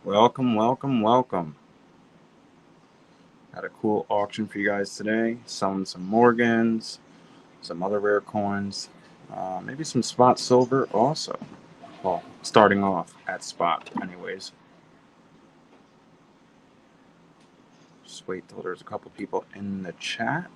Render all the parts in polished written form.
Welcome, welcome, welcome. Had a cool auction for you guys today. Selling some Morgans, some other rare coins, maybe some spot silver also. Well, starting off at spot, anyways. Just wait till there's a couple people in the chat.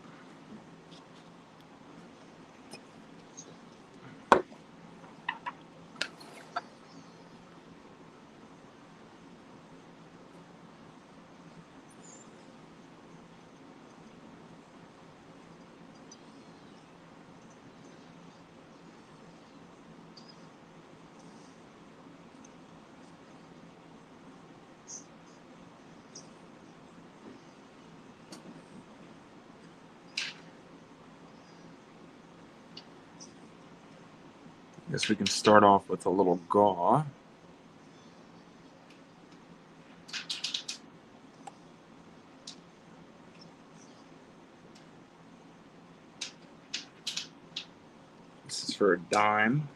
I guess we can start off with a little gaw. This is for a dime.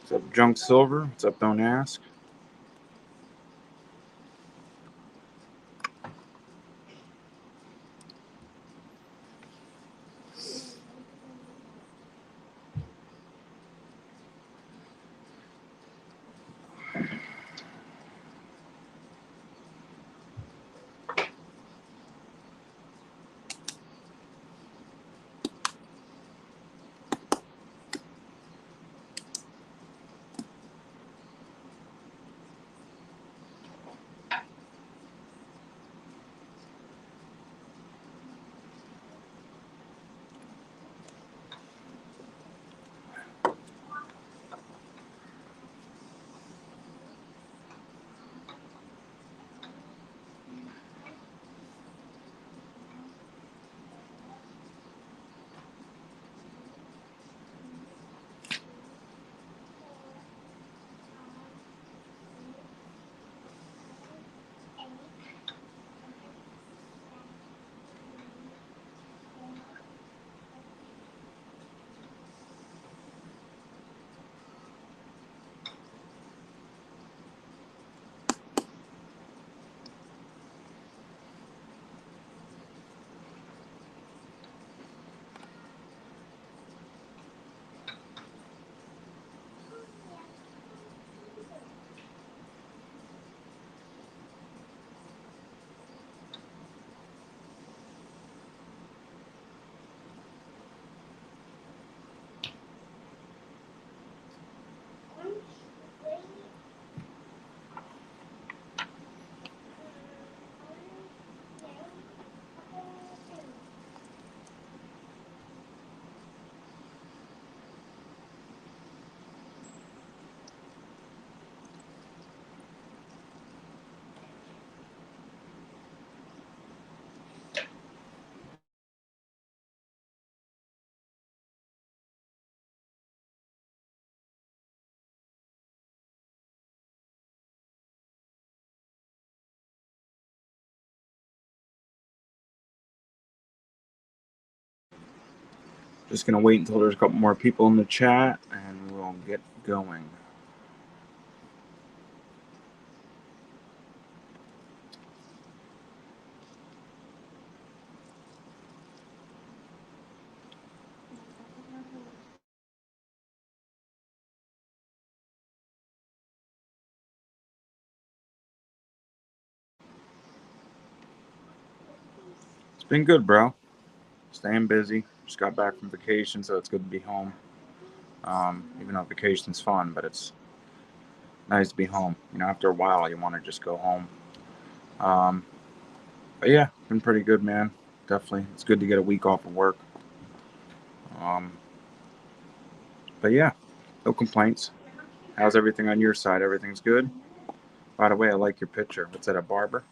What's up, Junk Silver? What's up, Don't Ask? Just gonna wait until there's a couple more people in the chat and we'll get going. It's been good, bro. Staying busy. Just got back from vacation, so it's good to be home. Even though vacation's fun, but it's nice to be home. You know, after a while, you want to just go home. Um, but yeah, been pretty good, man. Definitely, it's good to get a week off of work. Um, but yeah, no complaints. How's everything on your side? Everything's good. By the way, I like your picture. What's that, a barber?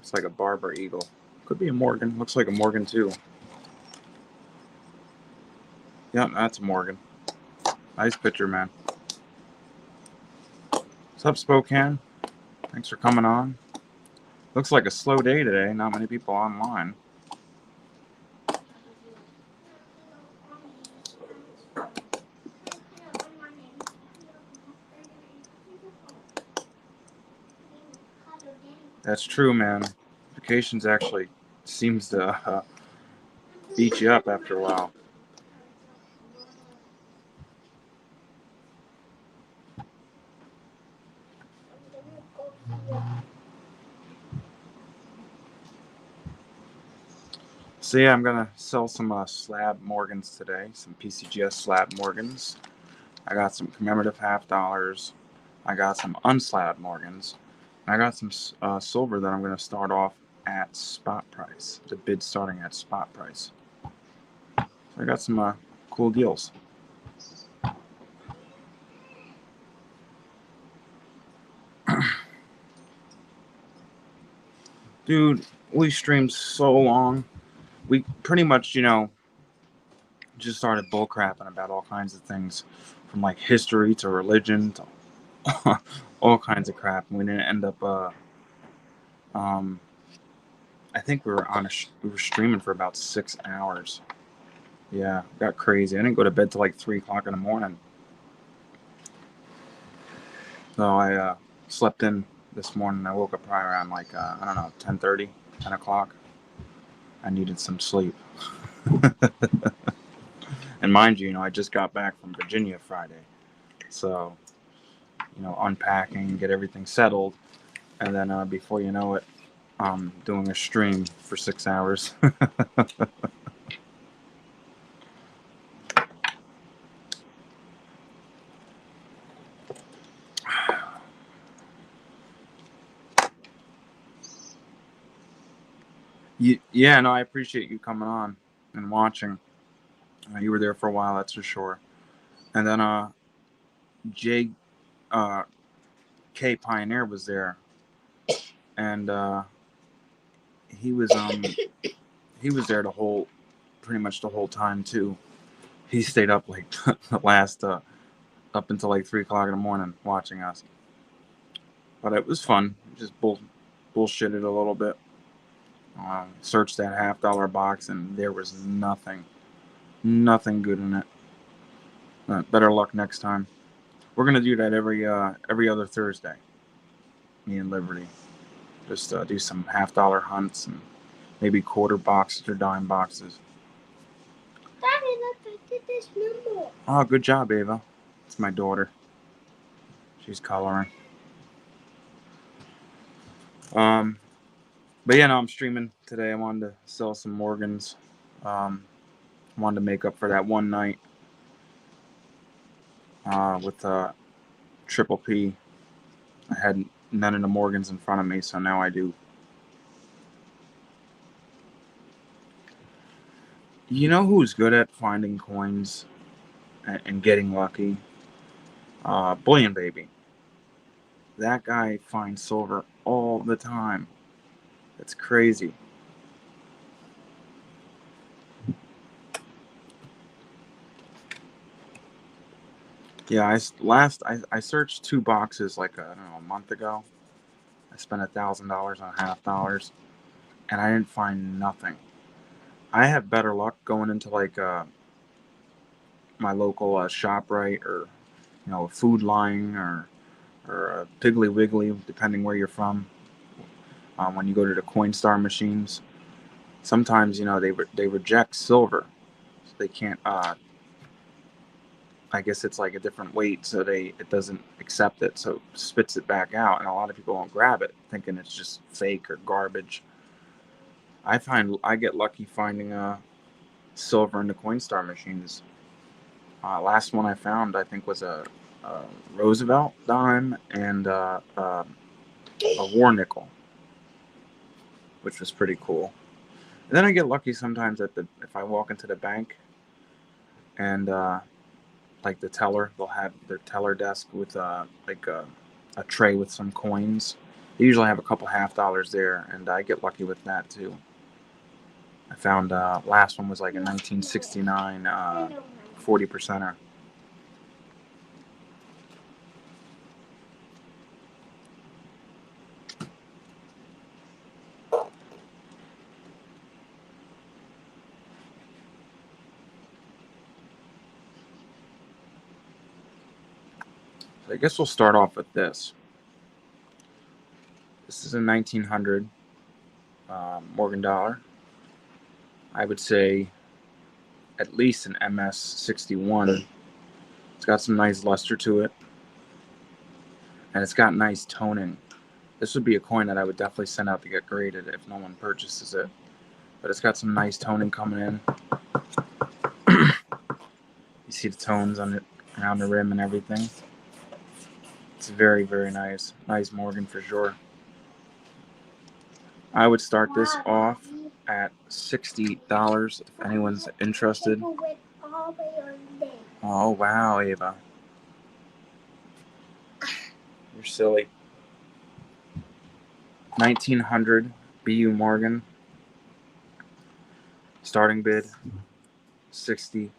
It's like a Barber Eagle. Could be a Morgan. Looks like a Morgan too. Yep, that's a Morgan. Nice picture, man. What's up, Spokane? Thanks for coming on. Looks like a slow day today. Not many people online. That's true, man. Vacations actually seems to beat you up after a while. So yeah, I'm gonna sell some slab Morgans today. Some PCGS slab Morgans. I got some commemorative $50. I got some unslabbed Morgans. I got some silver that I'm gonna start off at spot price. The bid starting at spot price. So I got some cool deals. Dude, we streamed so long. We pretty much, just started bullcrapping about all kinds of things, from like history to religion to all kinds of crap. And we didn't end up. I think we were streaming for about 6 hours. Yeah, got crazy. I didn't go to bed till like 3 o'clock in the morning. So I slept in this morning. I woke up probably around like I don't know, 10:30, 10 o'clock. I needed some sleep. And mind you, I just got back from Virginia Friday. So, unpacking, get everything settled. And then before you know it, I'm doing a stream for 6 hours. Yeah, no, I appreciate you coming on and watching. You were there for a while, that's for sure. And then J K Pioneer was there, and he was there pretty much the whole time too. He stayed up like the last up until like 3 o'clock in the morning watching us. But it was fun. Just bullshitted a little bit. Searched that $50 box and there was nothing good in it. Better luck next time. We're gonna do that every other Thursday. Me and Liberty just do some $50 hunts and maybe quarter boxes or dime boxes. Daddy, look, I did this number. Oh, good job, Ava. It's my daughter. She's coloring. But yeah, no, I'm streaming today. I wanted to sell some Morgans. Wanted to make up for that one night with Triple P. I had none of the Morgans in front of me, so now I do. You know who's good at finding coins and getting lucky? Bullion Baby. That guy finds silver all the time. It's crazy. Yeah, I searched 2 boxes like I don't know, a month ago. I spent $1,000 on $50, and I didn't find nothing. I have better luck going into like my local ShopRite or a Food Line or a Piggly Wiggly, depending where you're from. When you go to the Coinstar machines, sometimes they reject silver, so they can't. I guess it's like a different weight, so it doesn't accept it, so it spits it back out, and a lot of people won't grab it, thinking it's just fake or garbage. I get lucky finding silver in the Coinstar machines. Last one I found, I think, was a Roosevelt dime and a war nickel, which was pretty cool. And then I get lucky sometimes if I walk into the bank and like the teller, they'll have their teller desk with like a tray with some coins, They usually have a couple $half there, and I get lucky with that too. I found last one was like a 1969 40%er. So I guess we'll start off with this. This is a 1900 Morgan dollar. I would say at least an MS 61. It's got some nice luster to it, and it's got nice toning. This would be a coin that I would definitely send out to get graded if no one purchases it. But it's got some nice toning coming in. You see the tones on it around the rim and everything. It's very, very nice. Nice Morgan for sure. I would start this off at $60 if anyone's interested. Oh, wow, Ava. You're silly. 1900 BU Morgan. Starting bid, $60.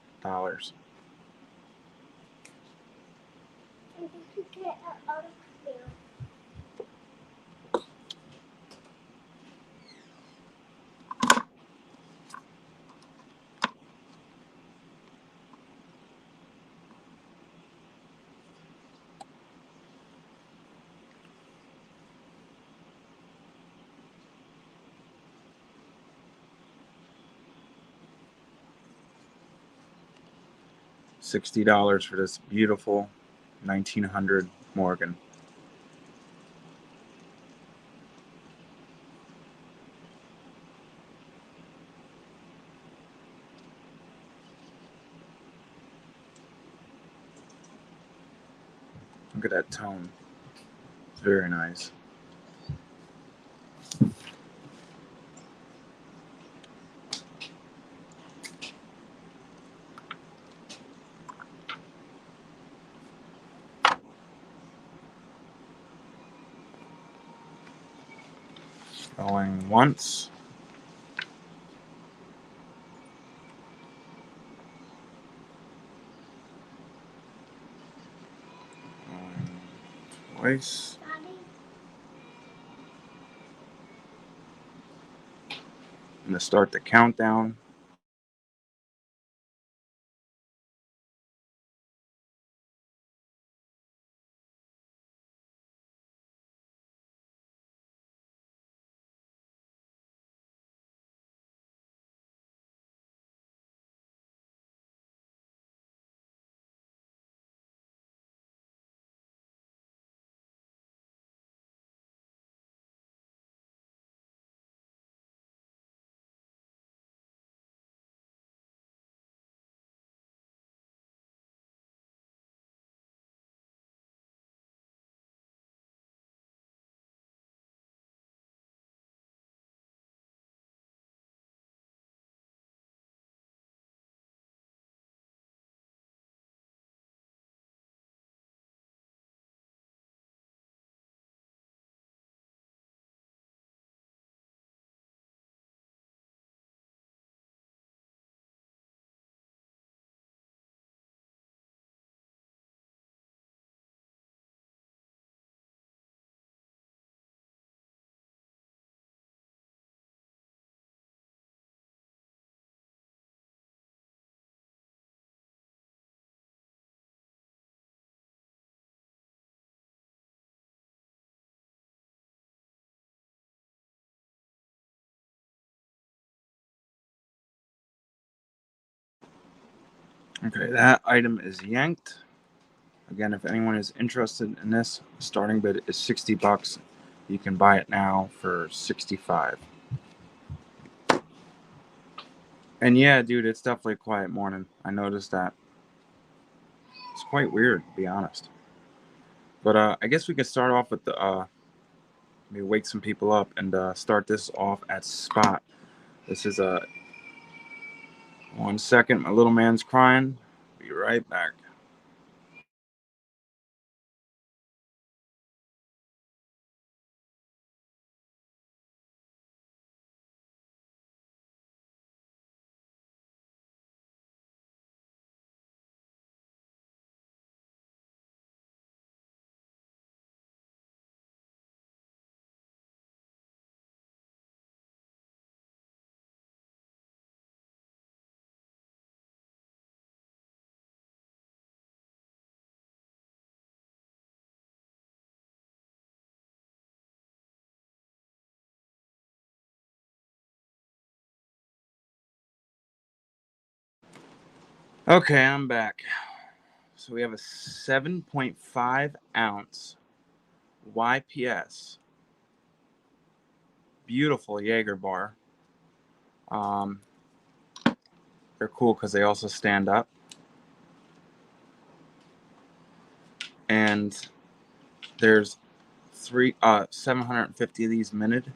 $60 for this beautiful 1900 Morgan. Look at that tone. It's very nice. Going once. Going twice. I'm going to start the countdown. Okay, that item is yanked. Again, if anyone is interested in this, starting bid is $60. You can buy it now for $65. And yeah, dude, it's definitely a quiet morning. I noticed that. It's quite weird, to be honest. But I guess we could start off with the maybe wake some people up and start this off at spot. This is a 1 second. My little man's crying. Be right back. Okay, I'm back. So we have a 7.5 ounce YPS. Beautiful Jaeger bar. They're cool because they also stand up. And there's 750 of these minted.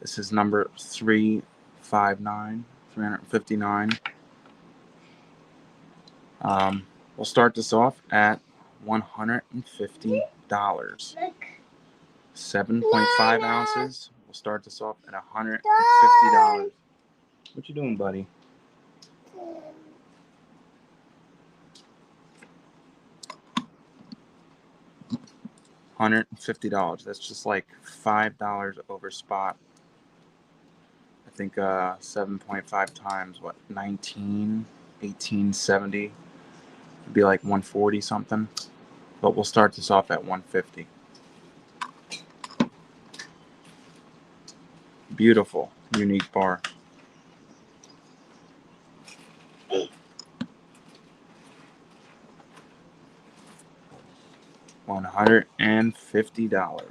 This is number 359, 359. We'll start this off at $150. Look. 7.5 ounces. We'll start this off at $150. What you doing, buddy? $150. That's just like $5 over spot. I think 7.5 times what, 1870. It'd be like 140 something. But we'll start this off at 150. Beautiful, unique bar. $150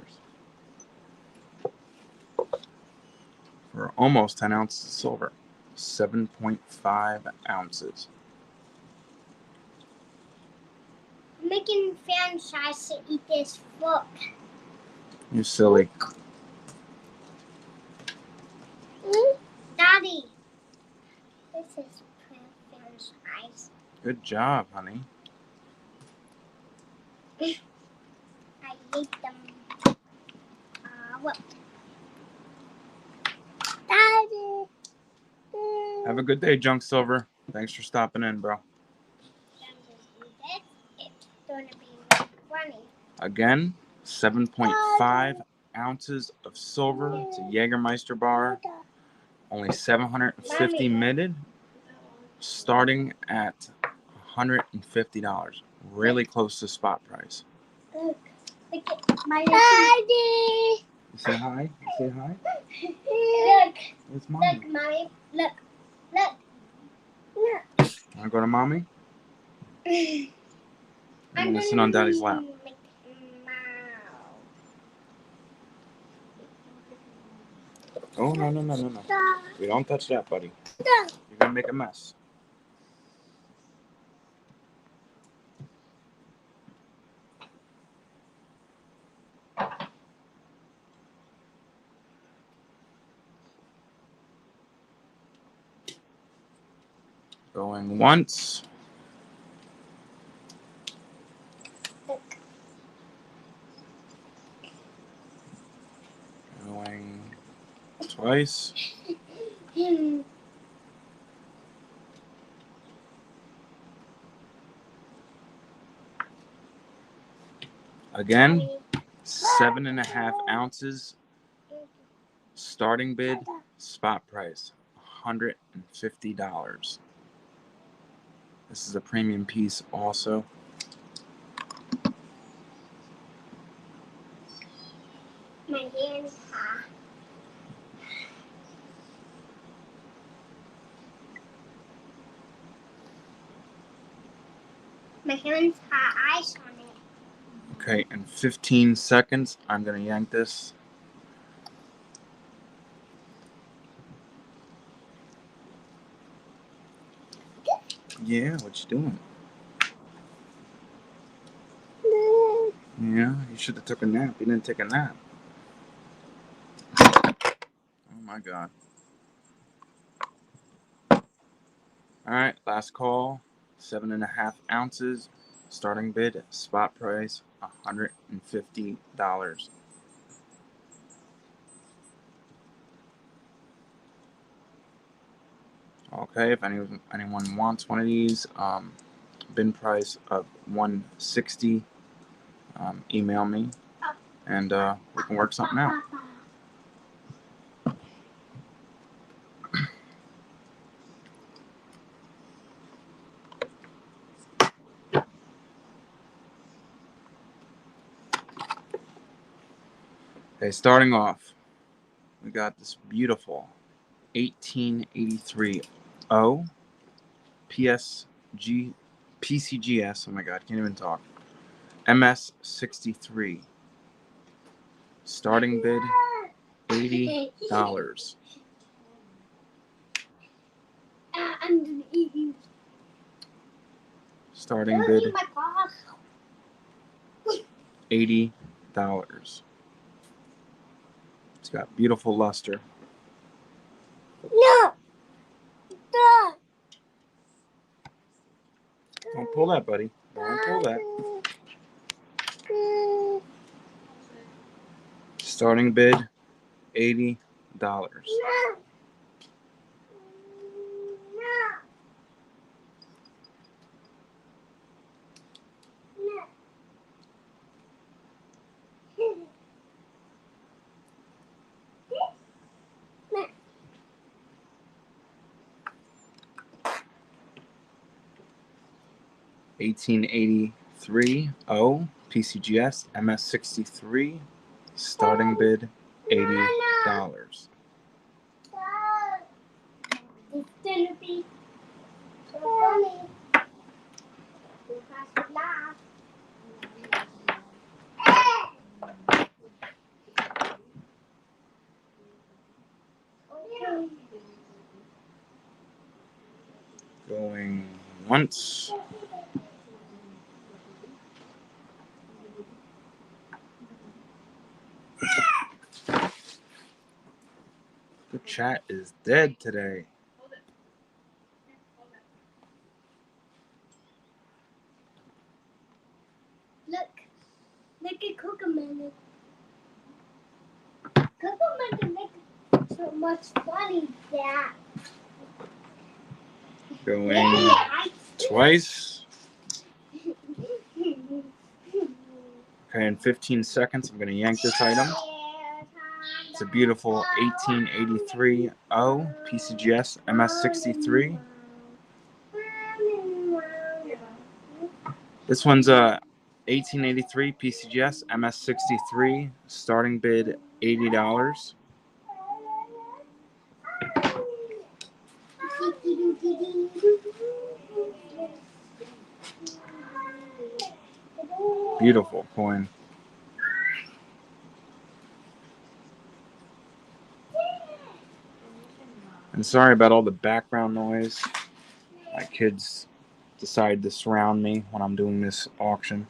for almost 10 ounces of silver. 7.5 ounces. I'm making franchise to eat this book. You silly. Daddy, this is franchise. Good job, honey. I hate them. What? Daddy. Have a good day, Junk Silver. Thanks for stopping in, bro. It's going to be like funny. Again, 7.5 ounces of silver. It's a Jägermeister bar. Only 750 minted. Starting at $150. Really close to spot price. Look at my Daddy. You say hi? You say hi? Look. It's mommy. Look, mommy. Look. Look. Look. Want to go to mommy? I'm going to sit on daddy's lap. Oh, no. We don't touch that, buddy. You're going to make a mess. Going once. Going twice. Again, 7.5 ounces. Starting bid, spot price, $150. This is a premium piece also. My hands hot. My hands hot ice on it. Okay, in 15 seconds, I'm going to yank this. Yeah, what you doing? Yeah, you should have took a nap. You didn't take a nap. Oh my God. All right, last call. 7.5 ounces. Starting bid, spot price, $150. Okay, if anyone wants one of these, bin price of $160. Email me, and we can work something out. Okay, starting off, we got this beautiful 1883 O PS PCGS. Oh my God, can't even talk. MS63. Starting bid $80. I'm gonna eat you. Starting bid my paw. $80. It's got beautiful luster. No. Stop. Don't pull that, buddy. Don't pull that. Starting bid $80. No. No. 1883 O PCGS MS63. Starting bid $80. It's gonna be so funny. You have to laugh. Okay. Going once. The chat is dead today. Look at Commemoratives. Commemoratives make so much funny that. Going twice. Okay, in 15 seconds, I'm going to yank this item. It's a beautiful 1883 O PCGS MS63. This one's a 1883 PCGS MS63. Starting bid $80. Beautiful coin. And sorry about all the background noise. My kids decide to surround me when I'm doing this auction.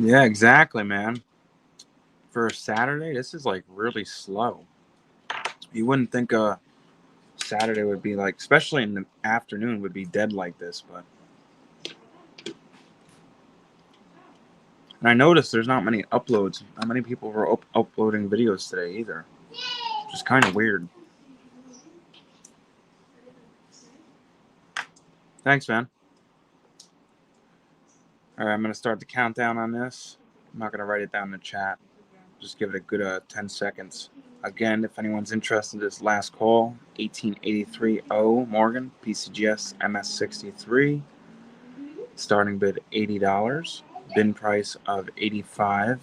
Yeah, exactly, man. For a Saturday, this is like really slow. You wouldn't think a Saturday would be like, especially in the afternoon, would be dead like this, but. And I noticed there's not many uploads. Not many people were uploading videos today either. Which is kind of weird. Thanks, man. All right, I'm going to start the countdown on this. I'm not going to write it down in the chat. Just give it a good 10 seconds. Again, if anyone's interested in this last call, 1883 O Morgan, PCGS MS63. Starting bid $80. Bin price of $85.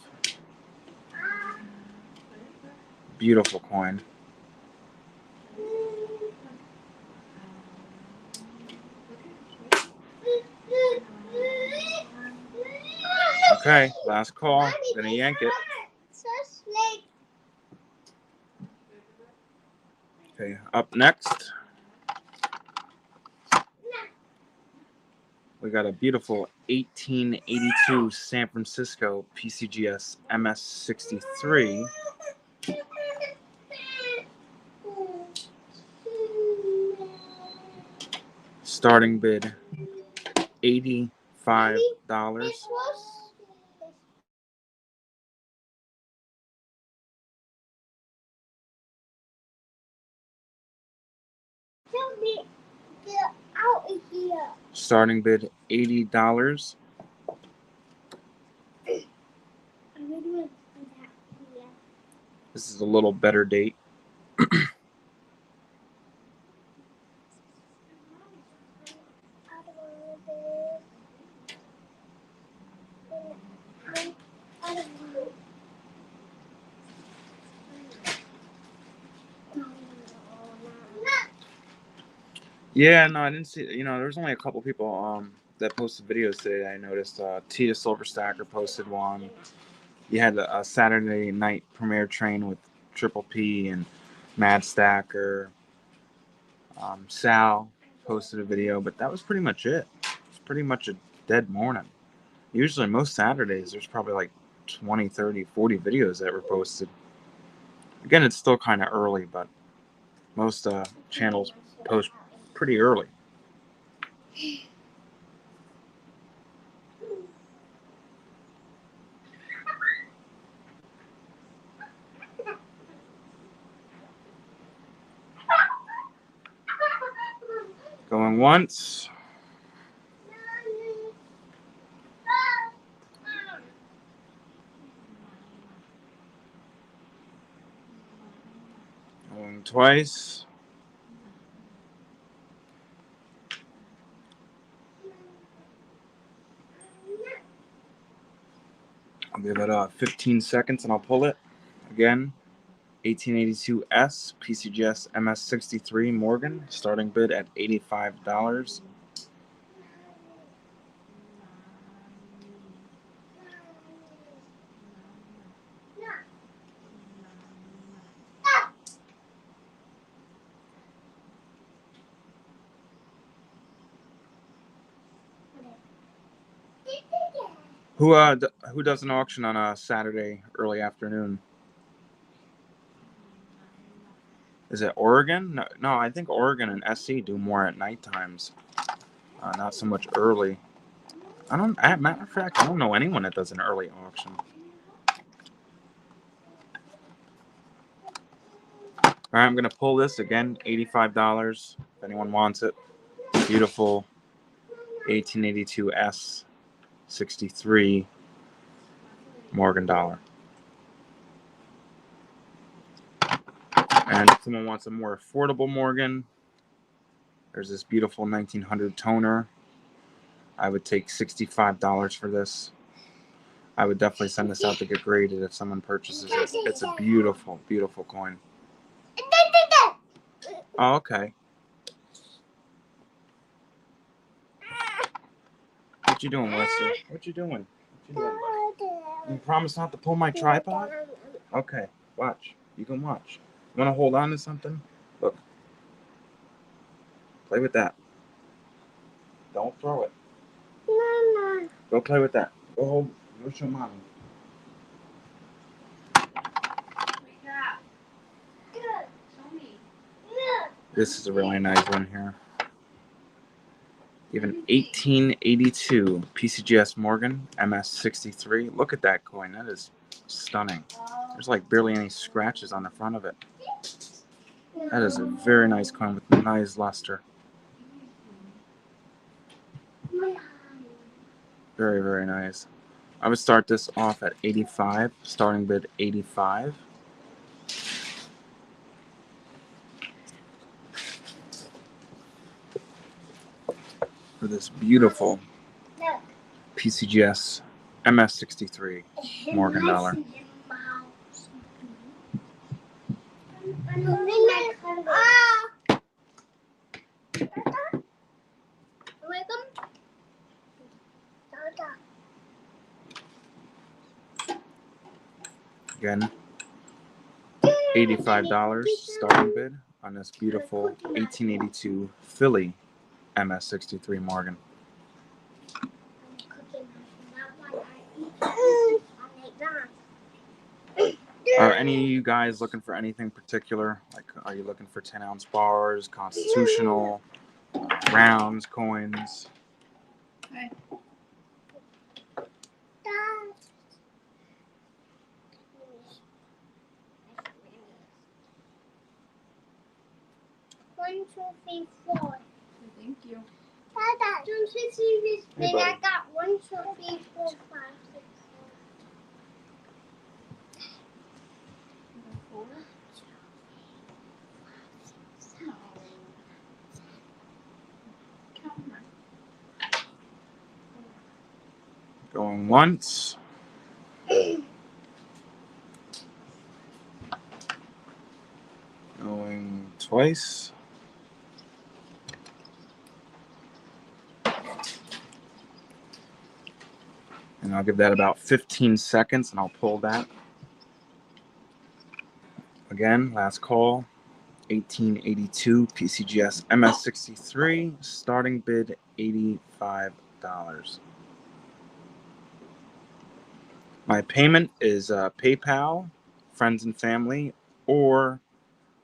Beautiful coin. Okay, last call. Gonna yank it. Okay, up next, we got a beautiful 1882 San Francisco Pcgs Ms63. Starting bid $85. Tell me, get out of here. Starting bid $80. This is a little better date. Yeah, no, I didn't see. You know, there was only a couple people that posted videos today. I noticed T the Silver Stacker posted one. You had a Saturday night premiere train with Triple P and Mad Stacker. Sal posted a video, but that was pretty much it. It's pretty much a dead morning. Usually, most Saturdays, there's probably like 20, 30, 40 videos that were posted. Again, it's still kind of early, but most channels post pretty early. Going once. Going twice. I'll give it 15 seconds and I'll pull it. Again, 1882S PCGS MS63 Morgan. Starting bid at $85. Who does an auction on a Saturday early afternoon? Is it Oregon? No, I think Oregon and SC do more at night times, not so much early. Matter of fact, I don't know anyone that does an early auction. All right, I'm gonna pull this again, $85. If anyone wants it, beautiful 1882S 63 Morgan dollar. And if someone wants a more affordable Morgan, there's this beautiful 1900 toner. I would take $65 for this. I would definitely send this out to get graded if someone purchases it. It's a beautiful, beautiful coin. Oh, okay. What you doing, Wesley? What you doing? You promise not to pull my tripod? Okay, watch. You can watch. You want to hold on to something? Look. Play with that. Don't throw it. Mama. Go play with that. Go hold. Go show mommy. This is a really nice one here. You have an 1882 PCGS Morgan MS63. Look at that coin. That is stunning. There's like barely any scratches on the front of it. That is a very nice coin with nice luster. Very, very nice. I would start this off at 85. Starting bid 85. For this beautiful PCGS MS63 Morgan dollar. Again, $85 starting bid on this beautiful 1882 Philly MS63 Morgan. Are any of you guys looking for anything particular? Like, are you looking for 10-ounce bars, constitutional, rounds, coins? Okay. One, two, three, four. Thank you. Dada, don't you see this? Hey, Then I buddy. got 1, 2, 3, 4, 5, 6. No. Count them. Going once. Going twice. And I'll give that about 15 seconds and I'll pull that. Again, last call. 1882 PCGS MS 63. Starting bid $85. My payment is PayPal, friends and family, or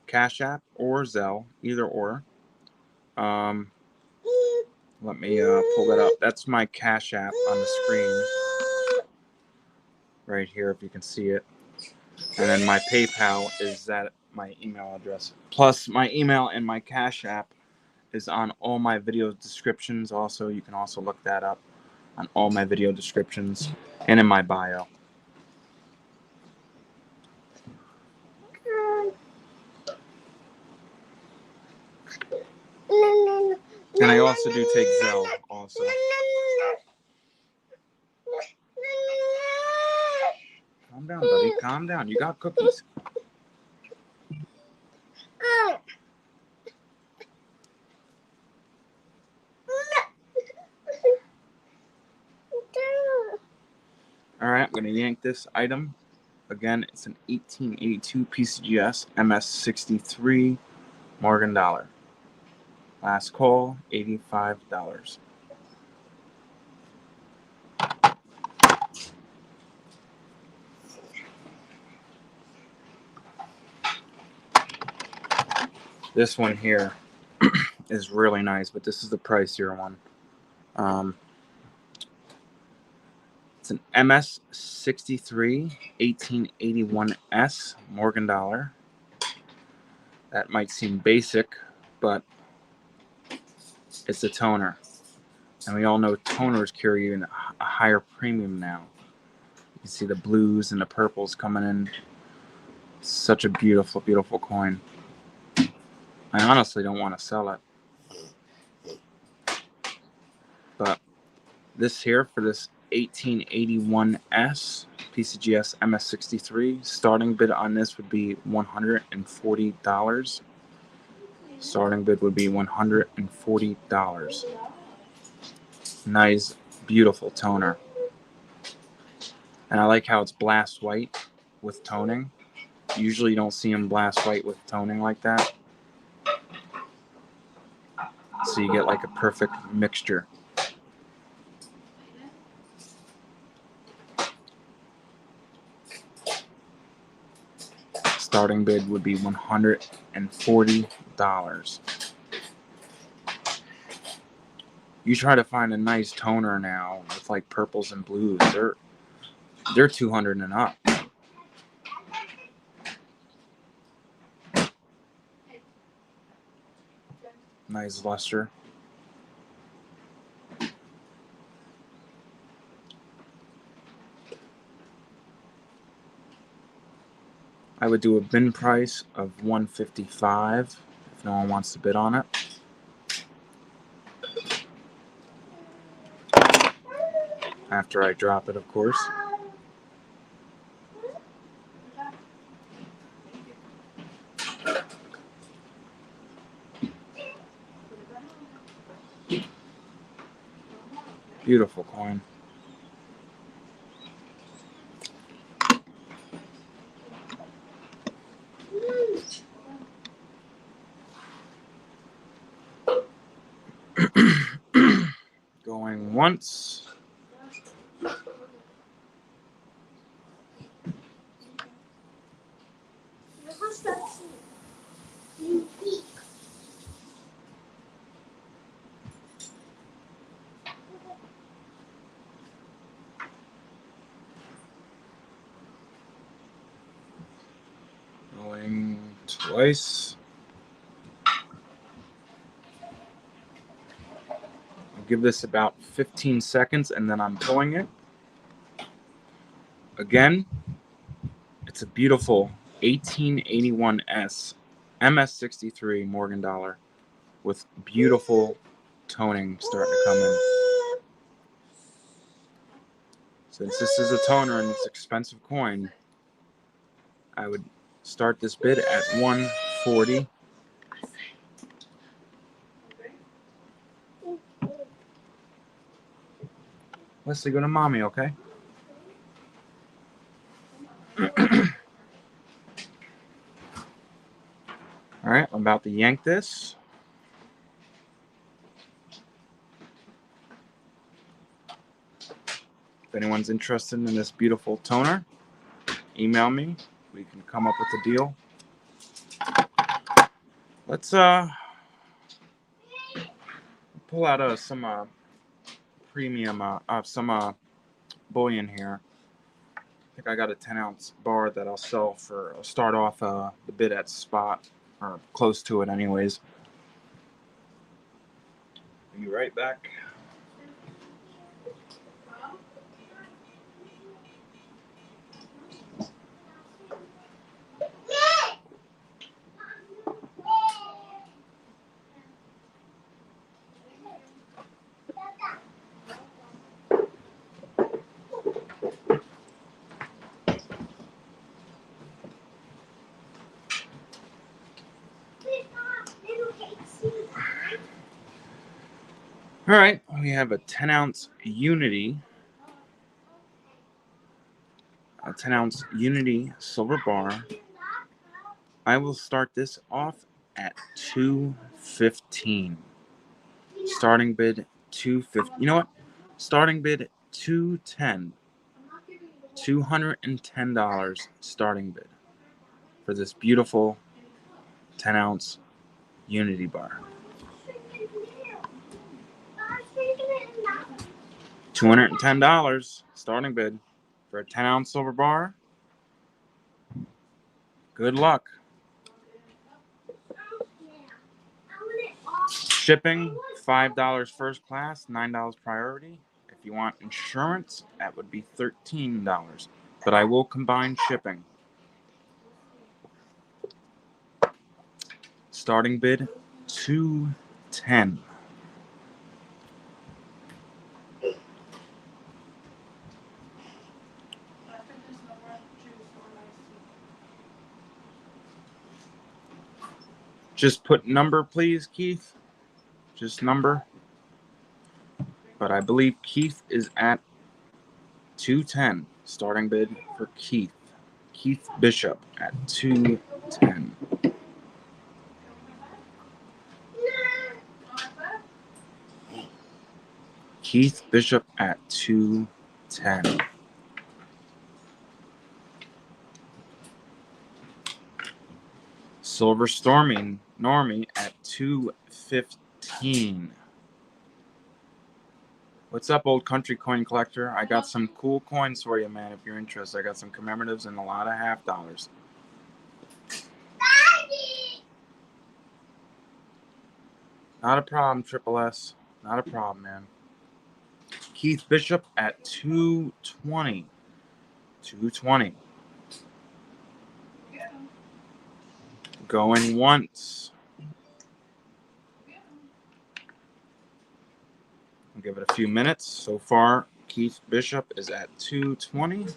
CashApp or Zelle, either or. Let me pull that up. That's my CashApp on the screen right here, if you can see it. And then my PayPal is that my email address. Plus, my email and my CashApp is on all my video descriptions. Also, you can also look that up on all my video descriptions and in my bio. And I also do take Zelle also. Calm down, buddy. Calm down. You got cookies. All right, I'm going to yank this item. Again, it's an 1882 PCGS MS 63 Morgan dollar. Last call, $85. This one here is really nice, but this is the pricier one. It's an MS 63 1881S Morgan dollar. That might seem basic, but it's a toner. And we all know toners carry a higher premium now. You can see the blues and the purples coming in. Such a beautiful, beautiful coin. I honestly don't want to sell it. But this here for this 1881S PCGS MS63, starting bid on this would be $140. Starting bid would be $140. Nice, beautiful toner. And I like how it's blast white with toning. Usually you don't see them blast white with toning like that. So you get like a perfect mixture. Starting bid would be $140. You try to find a nice toner now with like purples and blues. They're 200 and up. Nice luster. I would do a bin price of $155 if no one wants to bid on it. After I drop it, of course. Beautiful coin. Going once. Going twice. I'll give this about 15 seconds and then I'm pulling it. Again, it's a beautiful 1881S MS63 Morgan dollar with beautiful toning starting to come in. Since this is a toner and it's an expensive coin, I would start this bid at 140. Leslie, go to mommy, okay? All right, I'm about to yank this. If anyone's interested in this beautiful toner, email me. We can come up with a deal. Let's pull out some premium some bullion here. I think I got a 10-ounce bar that I'll sell for. I'll start off the bid at spot or close to it, anyways. Be right back. All right, we have a 10-ounce Unity. A 10-ounce Unity silver bar. I will start this off at $2.15. Starting bid $2.50. You know what? Starting bid $2.10. $210 starting bid for this beautiful 10-ounce Unity bar. $210 starting bid for a 10-ounce silver bar. Good luck. Shipping, $5 first class, $9 priority. If you want insurance, that would be $13. But I will combine shipping. Starting bid, $2.10. Just put number, please, Keith. Just number. But I believe Keith is at $2.10. Starting bid for Keith. Keith Bishop at $2.10. Keith Bishop at $2.10. Silver Storming Normie at $2.15. What's up, old country coin collector? I got some cool coins for you, man, if you're interested. I got some commemoratives and a lot of half dollars. Not a problem, Triple S. Not a problem, man. Keith Bishop at $2.20. $2.20. Going once. I'll give it a few minutes. So far, Keith Bishop is at $2.20.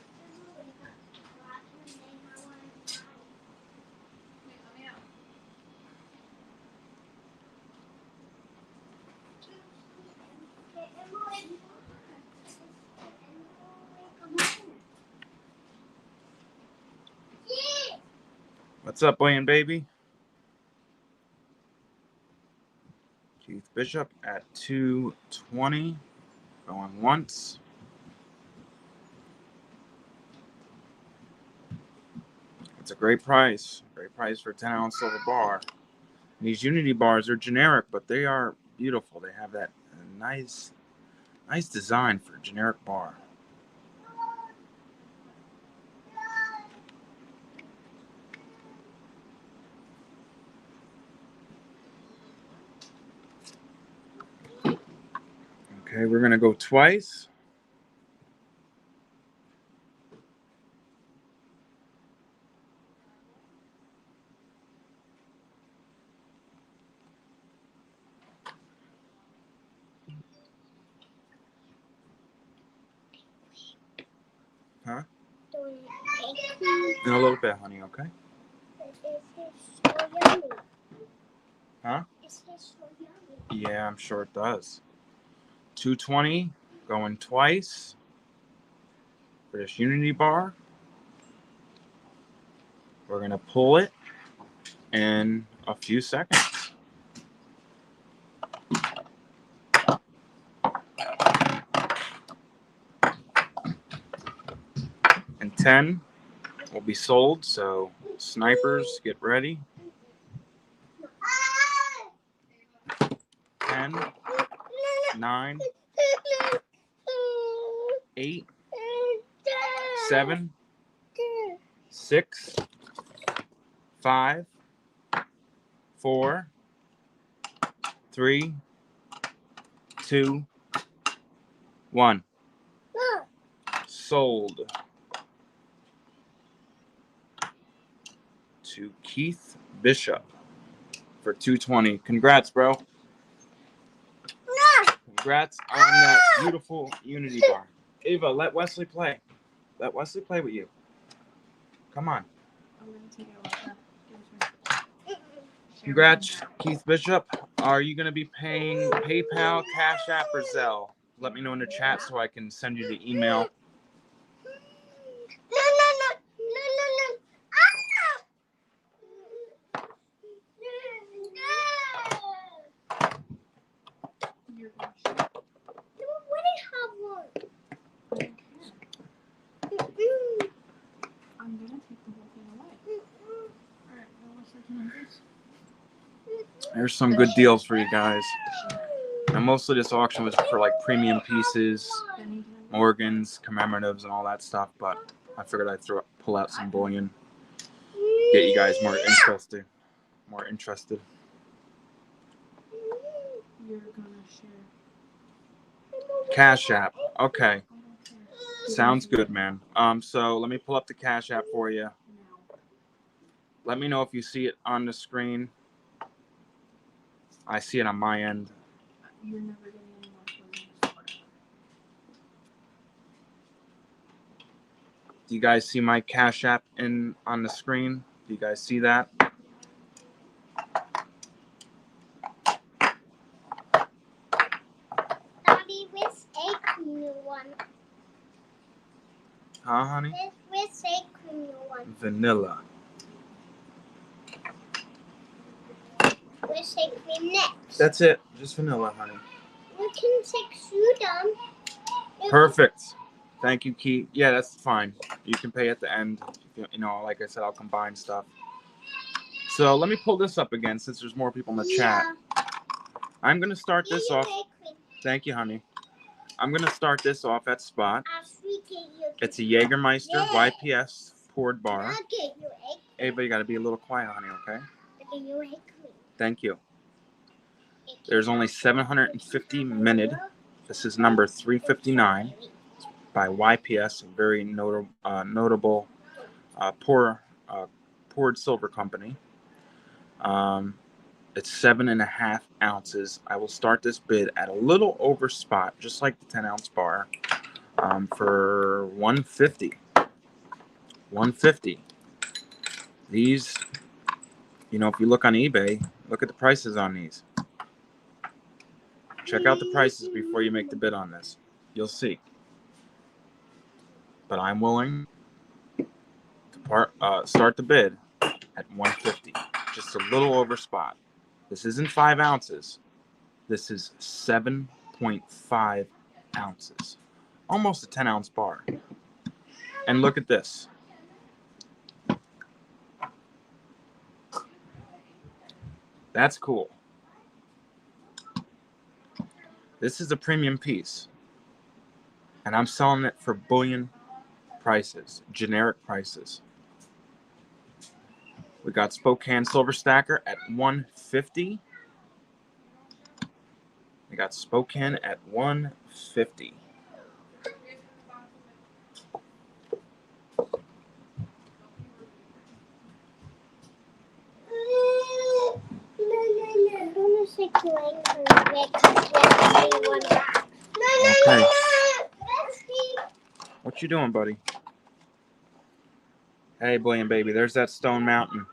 What's up, William baby? Keith Bishop at $2.20. Going once. It's a great price. Great price for a 10-ounce silver bar. These Unity bars are generic, but they are beautiful. They have that nice design for a generic bar. Okay, we're going to go twice. Huh? Doing egg cream. In a little bit, honey, okay? This is so yummy. Huh? This is so yummy. Yeah, I'm sure it does. 220 going twice for this Unity bar. We're going to pull it in a few seconds. And 10 will be sold, so snipers, get ready. 10, 9, 8, 7, 6, 5, 4, 3, 2, 1. Sold to Keith Bishop for 220. Congrats, bro. Congrats on that beautiful Unity bar. Ava, let Wesley play. Let Wesley play with you. Come on. I'm going to take it out. Congrats, Keith Bishop. Are you going to be paying PayPal, Cash App, or Zelle? Let me know in the chat so I can send you the email. You're going to share. I'm going to take the whole thing away. Alright, well, what's looking like this? There's some good deals for you guys. Now, mostly this auction was for like premium pieces, Morgans, Commemoratives, and all that stuff, but I figured I'd pull out some bullion, get you guys more interested. You're going to share. Cash App. Okay. Sounds good, man. So let me pull up the Cash App for you. Let me know if you see it on the screen. I see it on my end. You're never getting any more from this. Do you guys see my Cash App on the screen? Do you guys see that? Daddy, where's egg cream you want? Huh, honey? Where's egg cream you want? Vanilla. Where's egg cream next? That's it. Just vanilla, honey. We can take soda. Perfect. Thank you, Keith. Yeah, that's fine. You can pay at the end. You know, like I said, I'll combine stuff. So let me pull this up again since there's more people in the chat. I'm going to start this off. Thank you, honey. I'm going to start this off at spot. It's a Jägermeister YPS poured bar. Ava, you got to be a little quiet, honey, okay? Thank you. There's only 750 minted. This is number 359 by YPS, a very notable poured silver company. It's 7.5 ounces. I will start this bid at a little over spot, just like the 10-ounce bar, for 150. 150. These, you know, if you look on eBay, look at the prices on these. Check out the prices before you make the bid on this. You'll see. But I'm willing to start the bid at 150. Just a little over spot. This isn't 5 ounces. This is 7.5 ounces. Almost a 10-ounce bar. And look at this. That's cool. This is a premium piece. And I'm selling it for bullion prices, generic prices. We got Spokane Silver Stacker at 150. We got Spokane at 150. Okay. What you doing, buddy? Hey, William, baby, there's that Stone Mountain.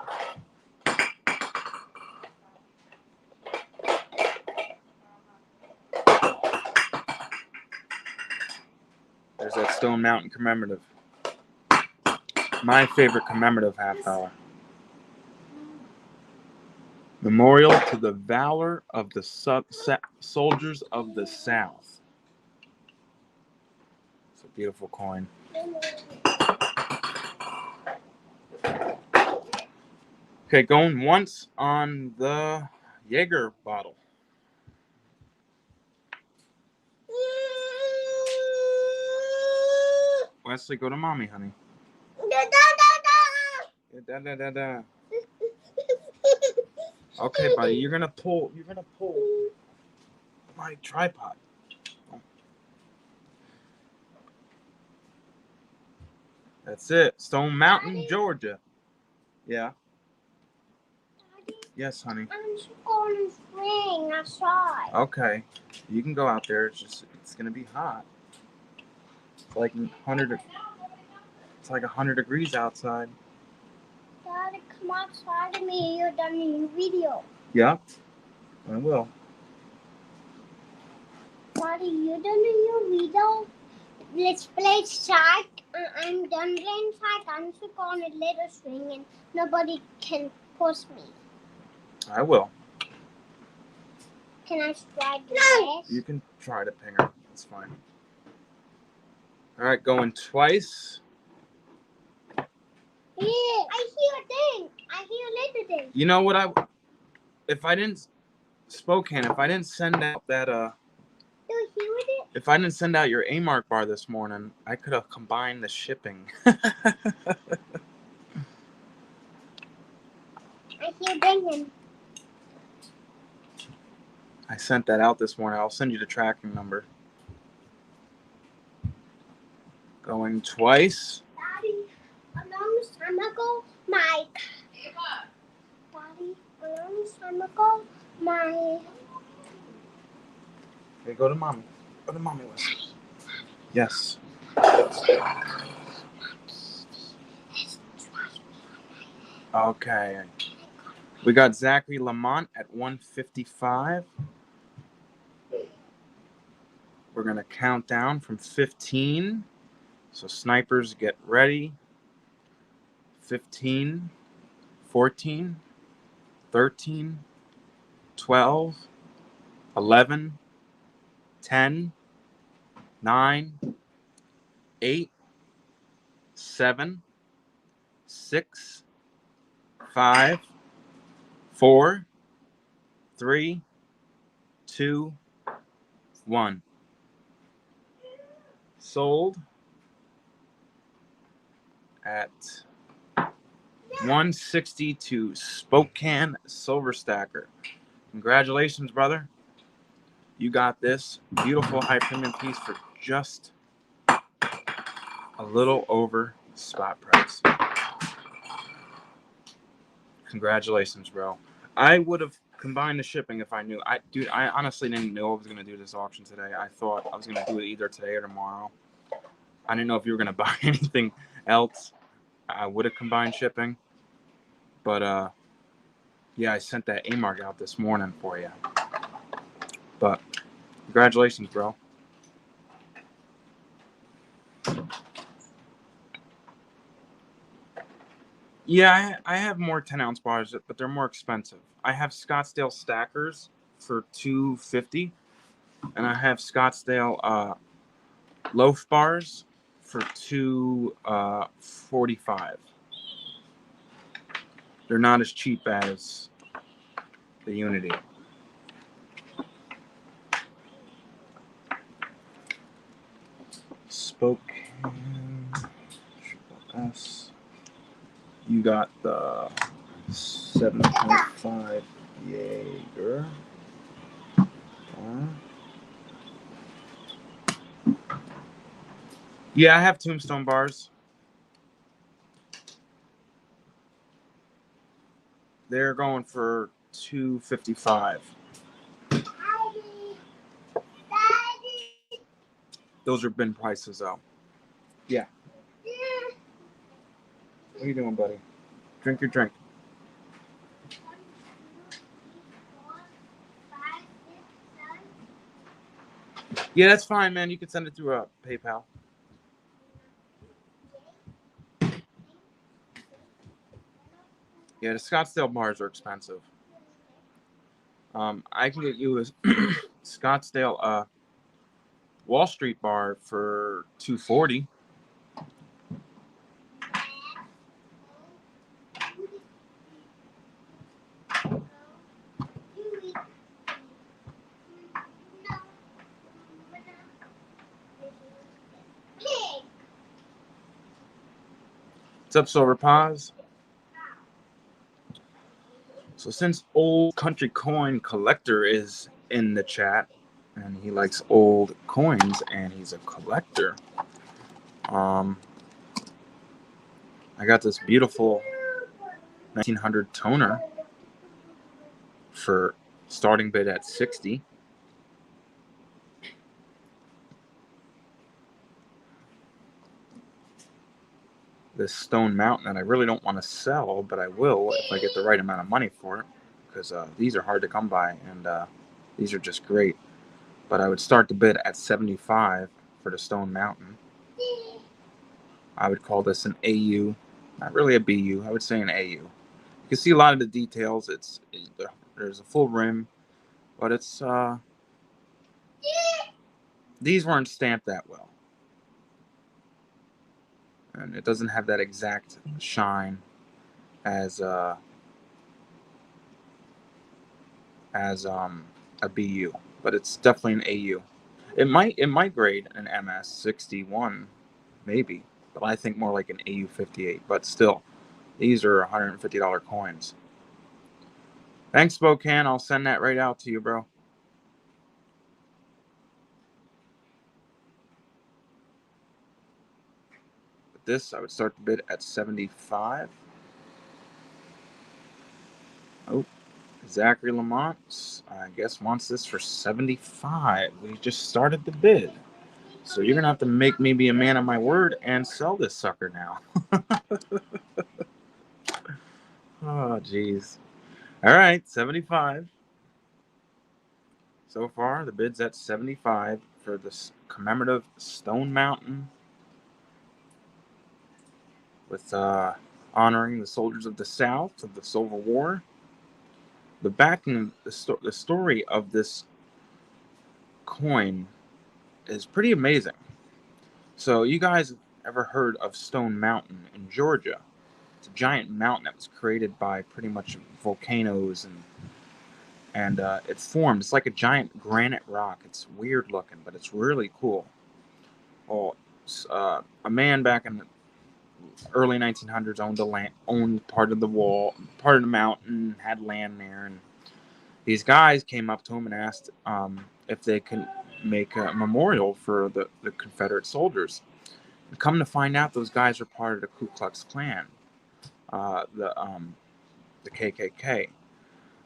There's that Stone Mountain Commemorative. My favorite commemorative $50. Memorial to the valor of the soldiers of the South. It's a beautiful coin. Okay, going once on the Jaeger bottle. Wesley, go to mommy, honey. Da, da, da, da. Okay, buddy, you're gonna pull my tripod. That's it. Stone Mountain, Daddy. Georgia. Yeah. Daddy, Yes, honey. I'm just going to swing outside. Okay. You can go out there. It's gonna be hot. It's like 100. It's like 100 degrees outside. Daddy, come outside with me. You're done in your video. Yeah. I will. Daddy, you done in your video? Let's play shark. I'm done playing shark. I'm just going a little swing and nobody can push me. I will. Can I strike this? You can try to ping her. That's fine. All right, going twice. Yeah, I hear a thing. I hear a little thing. You know what? If I didn't send out that Do you hear it? if I didn't send out your A-Mark bar this morning, I could have combined the shipping. I hear banging. I sent that out this morning. I'll send you the tracking number. Going twice. Daddy, a long time ago, my... Daddy, a long time ago, my... Okay, go to mommy. Go to mommy, Wesley. Yes. Okay. We got Zachary Lamont at 155. We're going to count down from 15. So snipers, get ready. 15, 14, 13, 12, 11, 10, 9, 8, 7, 6, 5, 4, 3, 2, 1. Sold at 160 to Spokane Silver Stacker. Congratulations, brother. You got this beautiful high premium piece for just a little over spot price. Congratulations, bro. I would have combined the shipping if I knew. I honestly didn't know I was going to do this auction today. I thought I was going to do it either today or tomorrow. I didn't know if you were going to buy anything else. I would have combined shipping. But, yeah, I sent that A-Mark out this morning for you. But congratulations, bro. Yeah, I have more 10-ounce bars, but they're more expensive. I have Scottsdale Stackers for $250, and I have Scottsdale loaf bars for $245. They're not as cheap as the Unity. Spokane S. You got the 7.5 Jaeger. Yeah, I have Tombstone bars. They're going for $255. Daddy. Daddy. Those are bin prices, though. Yeah. What are you doing, buddy? Drink your drink. 4, 5, 6, 7. Yeah, that's fine, man. You can send it through PayPal. Yeah, the Scottsdale bars are expensive. I can get you a Scottsdale Wall Street bar for $240. What's up, Silver Paz? So since Old Country Coin Collector is in the chat, and he likes old coins, and he's a collector, I got this beautiful 1900 toner for starting bid at 60. This Stone Mountain that I really don't want to sell, but I will if I get the right amount of money for it, because these are hard to come by, and these are just great. But I would start the bid at 75 for the Stone Mountain. I would call this an AU, not really a BU. I would say an AU. You can see a lot of the details. There's a full rim, but it's these weren't stamped that well, and it doesn't have that exact shine as a BU, but it's definitely an AU. It might grade an MS 61, maybe, but I think more like an AU 58. But still, these are $150 coins. Thanks, Spokane. I'll send that right out to you, bro. But this, I would start the bid at 75. Oh, Zachary Lamont, I guess, wants this for 75. We just started the bid. So you're going to have to make me be a man of my word and sell this sucker now. Oh, jeez. All right, 75. So far, the bid's at 75 for this commemorative Stone Mountain with honoring the soldiers of the South of the Civil War. The backing, the story of this coin is pretty amazing. So you guys ever heard of Stone Mountain in Georgia? It's a giant mountain that was created by pretty much volcanoes, and it formed. It's like a giant granite rock. It's weird looking, but it's really cool. Well, a man back in the early 1900s owned part of the wall, part of the mountain, had land there, and these guys came up to him and asked if they could make a memorial for the Confederate soldiers. And come to find out, those guys were part of the Ku Klux Klan, the KKK.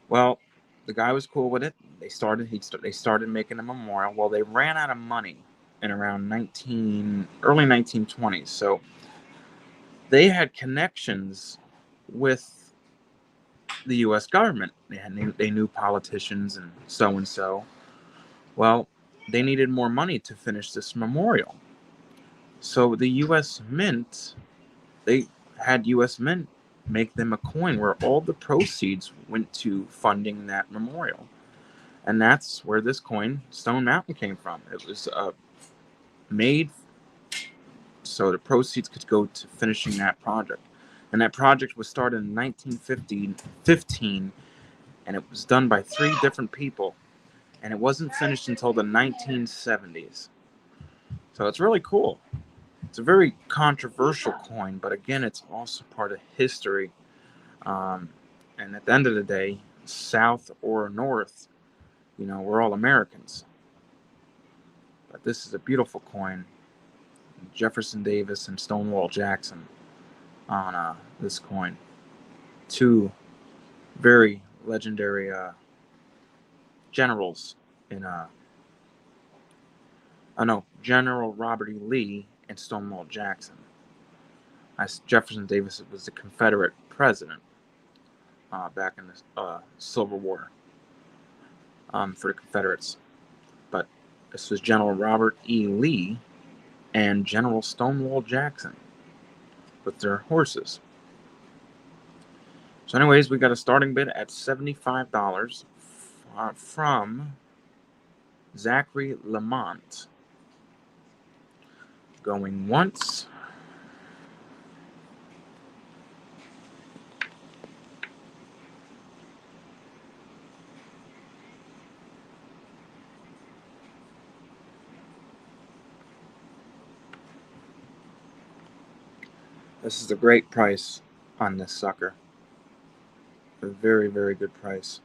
Well, the guy was cool with it. They started making a memorial. Well, they ran out of money in around early 1920s. So they had connections with the U.S. government. They knew politicians and so. Well, they needed more money to finish this memorial. So the U.S. Mint, they had U.S. Mint make them a coin where all the proceeds went to funding that memorial. And that's where this coin, Stone Mountain, came from. It was made so the proceeds could go to finishing that project. And that project was started in 1915, and it was done by 3 different people. And it wasn't finished until the 1970s. So it's really cool. It's a very controversial coin, but again, it's also part of history. And at the end of the day, South or North, we're all Americans. But this is a beautiful coin. Jefferson Davis and Stonewall Jackson on this coin. 2 very legendary generals in General Robert E. Lee and Stonewall Jackson. as Jefferson Davis was the Confederate president back in the Civil War for the Confederates. But this was General Robert E. Lee and General Stonewall Jackson with their horses. So anyways, we got a starting bid at $75 from Zachary Lamont. Going once. This is a great price on this sucker. A very, very good price.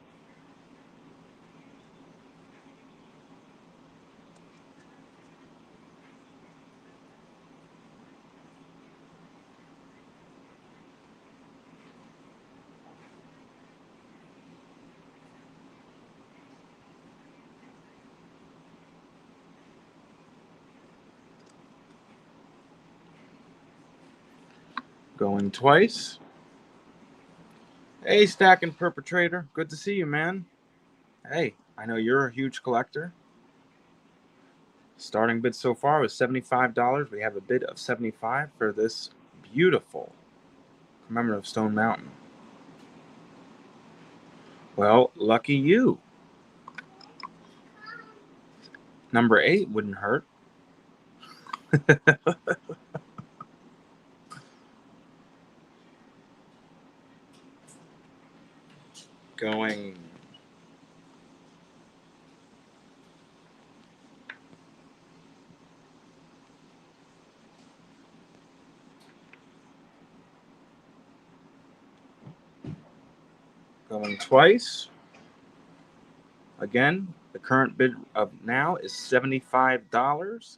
Going twice. Hey, Stacking Perpetrator. Good to see you, man. Hey, I know you're a huge collector. Starting bid so far was $75. We have a bid of $75 for this beautiful commemorative Stone Mountain. Well, lucky you. Number 8 wouldn't hurt. Going twice. Again, the current bid of now is $75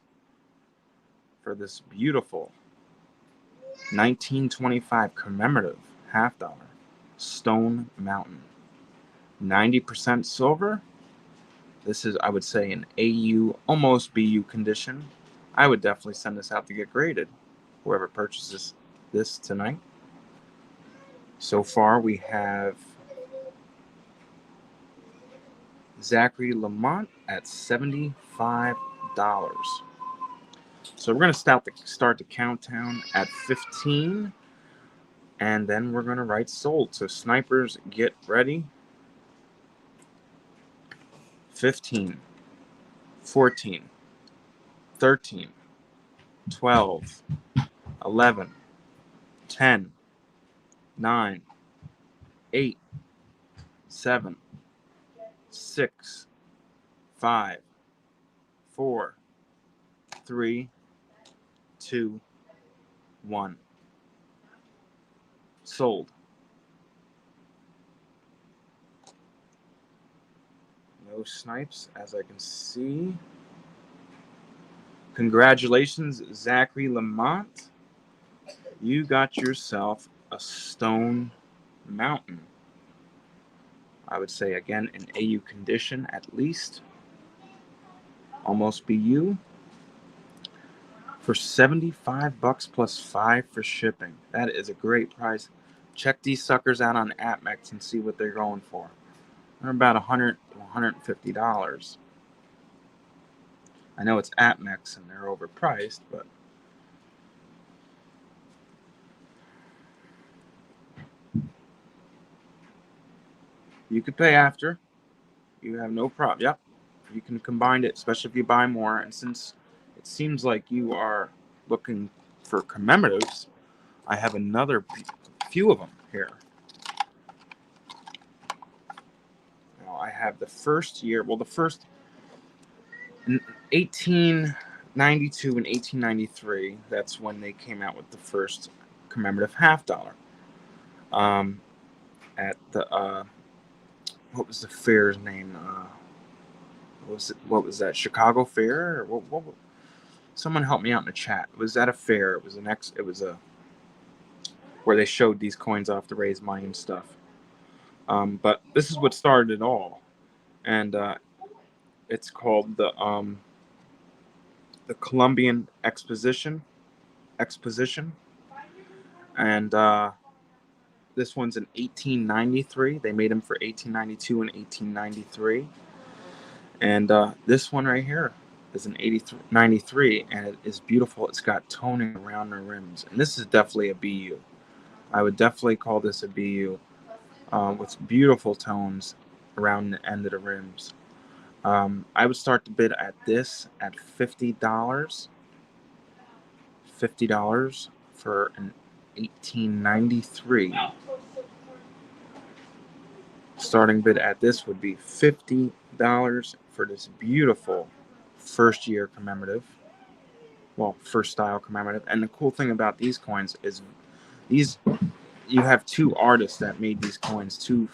for this beautiful 1925 commemorative $50 Stone Mountain. 90% silver. This is, I would say, an AU, almost BU condition. I would definitely send this out to get graded, whoever purchases this tonight. So far, we have Zachary Lamont at $75. So we're going to start the countdown at 15, and then we're going to write sold. So snipers, get ready. 15, 14, 13, 12, 11, 10, 9, 8, 7, 6, 5, 4, 3, 2, 1. Sold. No snipes, as I can see. Congratulations, Zachary Lamont. You got yourself a Stone Mountain. I would say, again, in AU condition at least. Almost BU. For $75 plus $5 for shipping. That is a great price. Check these suckers out on AppMex and see what they're going for. They're about $100 to $150. I know it's AppMex and they're overpriced, but you could pay after. You have no problem. Yep. You can combine it, especially if you buy more. And since it seems like you are looking for commemoratives, I have another few of them here. Now, I have the first year, well, the first in 1892 and 1893. That's when they came out with the first commemorative $50. At the what was the fair's name? What was that? Chicago Fair? Or what? Someone help me out in the chat. It was at a fair. It was where they showed these coins off to raise money and stuff. But this is what started it all, and it's called the Columbian Exposition. And this one's in 1893. They made them for 1892 and 1893. And this one right here is in 93, and it is beautiful. It's got toning around the rims, and this is definitely a BU. I would definitely call this a BU with beautiful tones around the end of the rims. I would start the bid at this at $50. $50 for an 1893. Starting bid at this would be $50 for this beautiful first year commemorative. Well, first style commemorative. And the cool thing about these coins is you have two artists that made these coins, two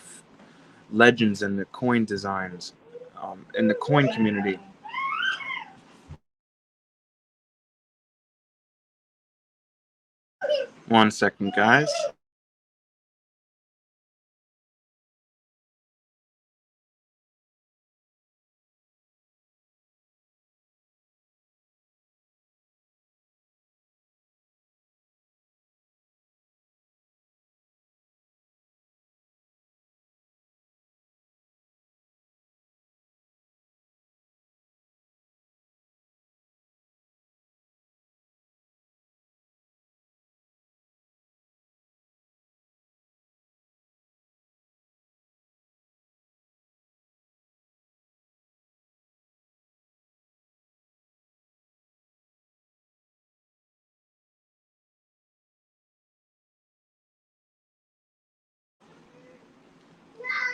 legends in the coin designs, in the coin community. One second, guys.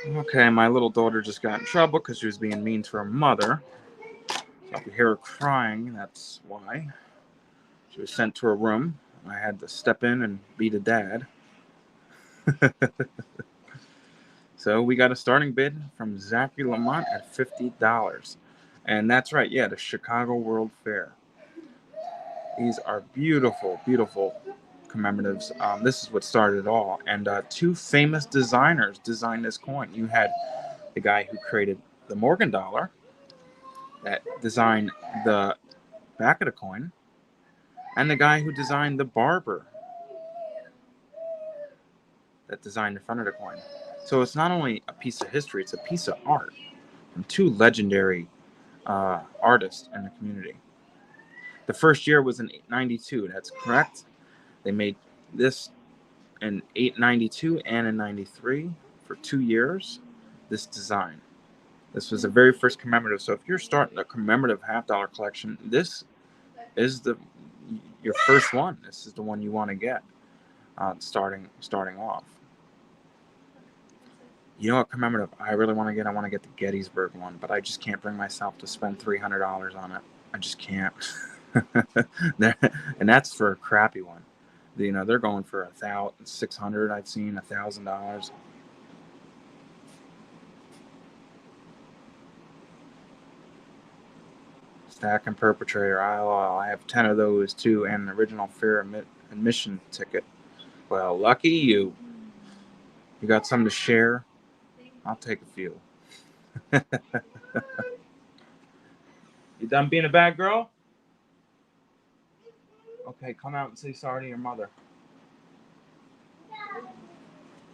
Okay, my little daughter just got in trouble because she was being mean to her mother. So if you hear her crying, that's why. She was sent to her room. I had to step in and be the dad. So we got a starting bid from Zachary Lamont at $50. And that's right, yeah, the Chicago World Fair. These are beautiful, beautiful commemoratives. This is what started it all. And two famous designers designed this coin. You had the guy who created the Morgan dollar that designed the back of the coin, and the guy who designed the barber that designed the front of the coin. So it's not only a piece of history, it's a piece of art from two legendary artists in the community. The first year was in 92, that's correct. They made this in 892 and in 93 for 2 years, this design. This was the very first commemorative. So if you're starting a commemorative $50 collection, this is your first one. This is the one you want to get starting off. You know what commemorative I really want to get? I want to get the Gettysburg one, but I just can't bring myself to spend $300 on it. I just can't. And that's for a crappy one. You know, they're going for $1,600. I've seen $1,000. Stack and Perpetrator. I have 10 of those too, and an original fair admission ticket. Well, lucky you. You got some to share? I'll take a few. You done being a bad girl? Okay, come out and say sorry to your mother.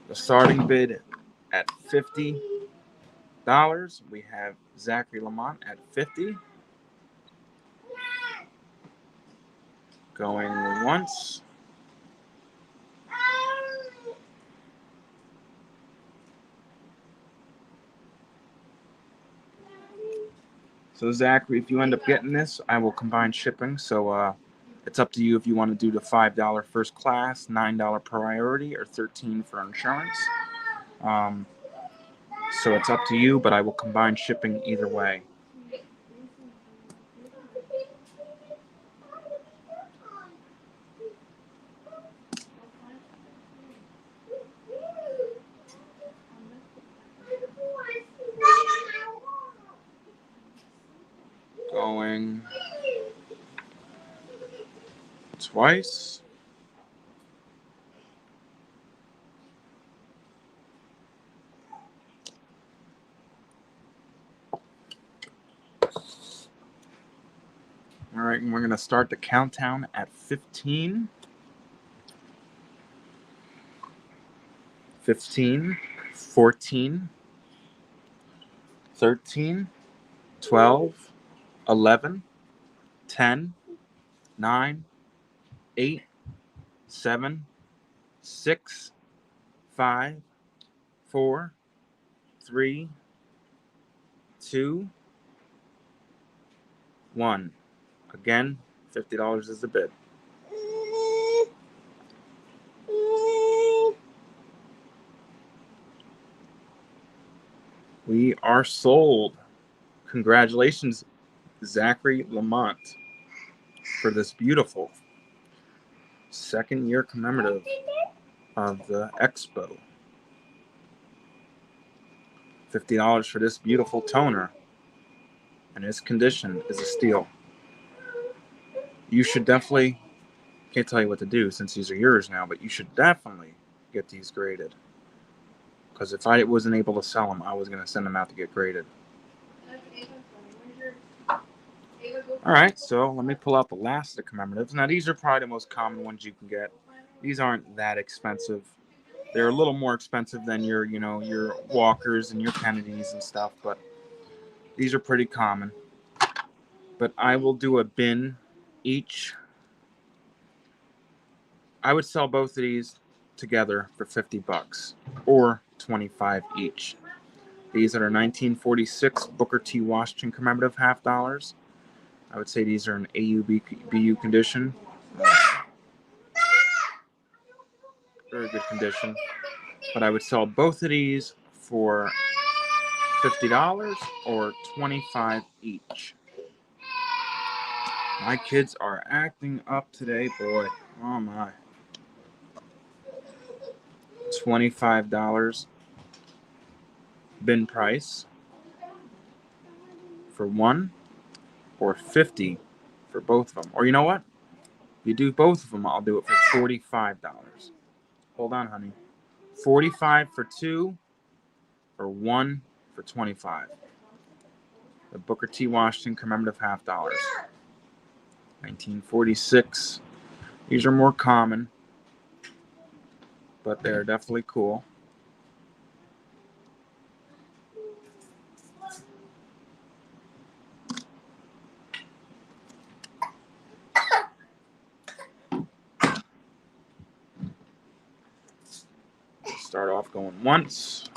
The starting bid at $50. We have Zachary Lamont at $50. Going once. So Zachary, if you end up getting this, I will combine shipping. So it's up to you if you want to do the $5 first class, $9 priority, or $13 for insurance. So it's up to you, but I will combine shipping either way. Going twice. All right, and we're going to start the countdown at 15. 15, 14, 13, 12, 11, 10, 9, 8, 7, 6, 5, 4, 3, 2, 1. Again, $50 is the bid. We are sold. Congratulations, Zachary Lamont, for this beautiful second-year commemorative of the Expo. $50 for this beautiful toner, and its condition is a steal. You should definitely, can't tell you what to do since these are yours now, but you should definitely get these graded. Because if I wasn't able to sell them, I was going to send them out to get graded. Alright, so let me pull out the last of the commemoratives. Now these are probably the most common ones you can get. These aren't that expensive. They're a little more expensive than your, your Walkers and your Kennedys and stuff, but these are pretty common. But I will do a bin each. I would sell both of these together for $50 or $25 each. These are 1946 Booker T. Washington commemorative $50. I would say these are in AUBU condition. Very good condition. But I would sell both of these for $50 or $25 each. My kids are acting up today, boy. Oh my. $25 bin price for one, or $50 for both of them. Or you know what? If you do both of them, I'll do it for $45. Hold on, honey. $45 for two, or one for $25. The Booker T. Washington commemorative $50. 1946. These are more common, but they're definitely cool. Start off going once.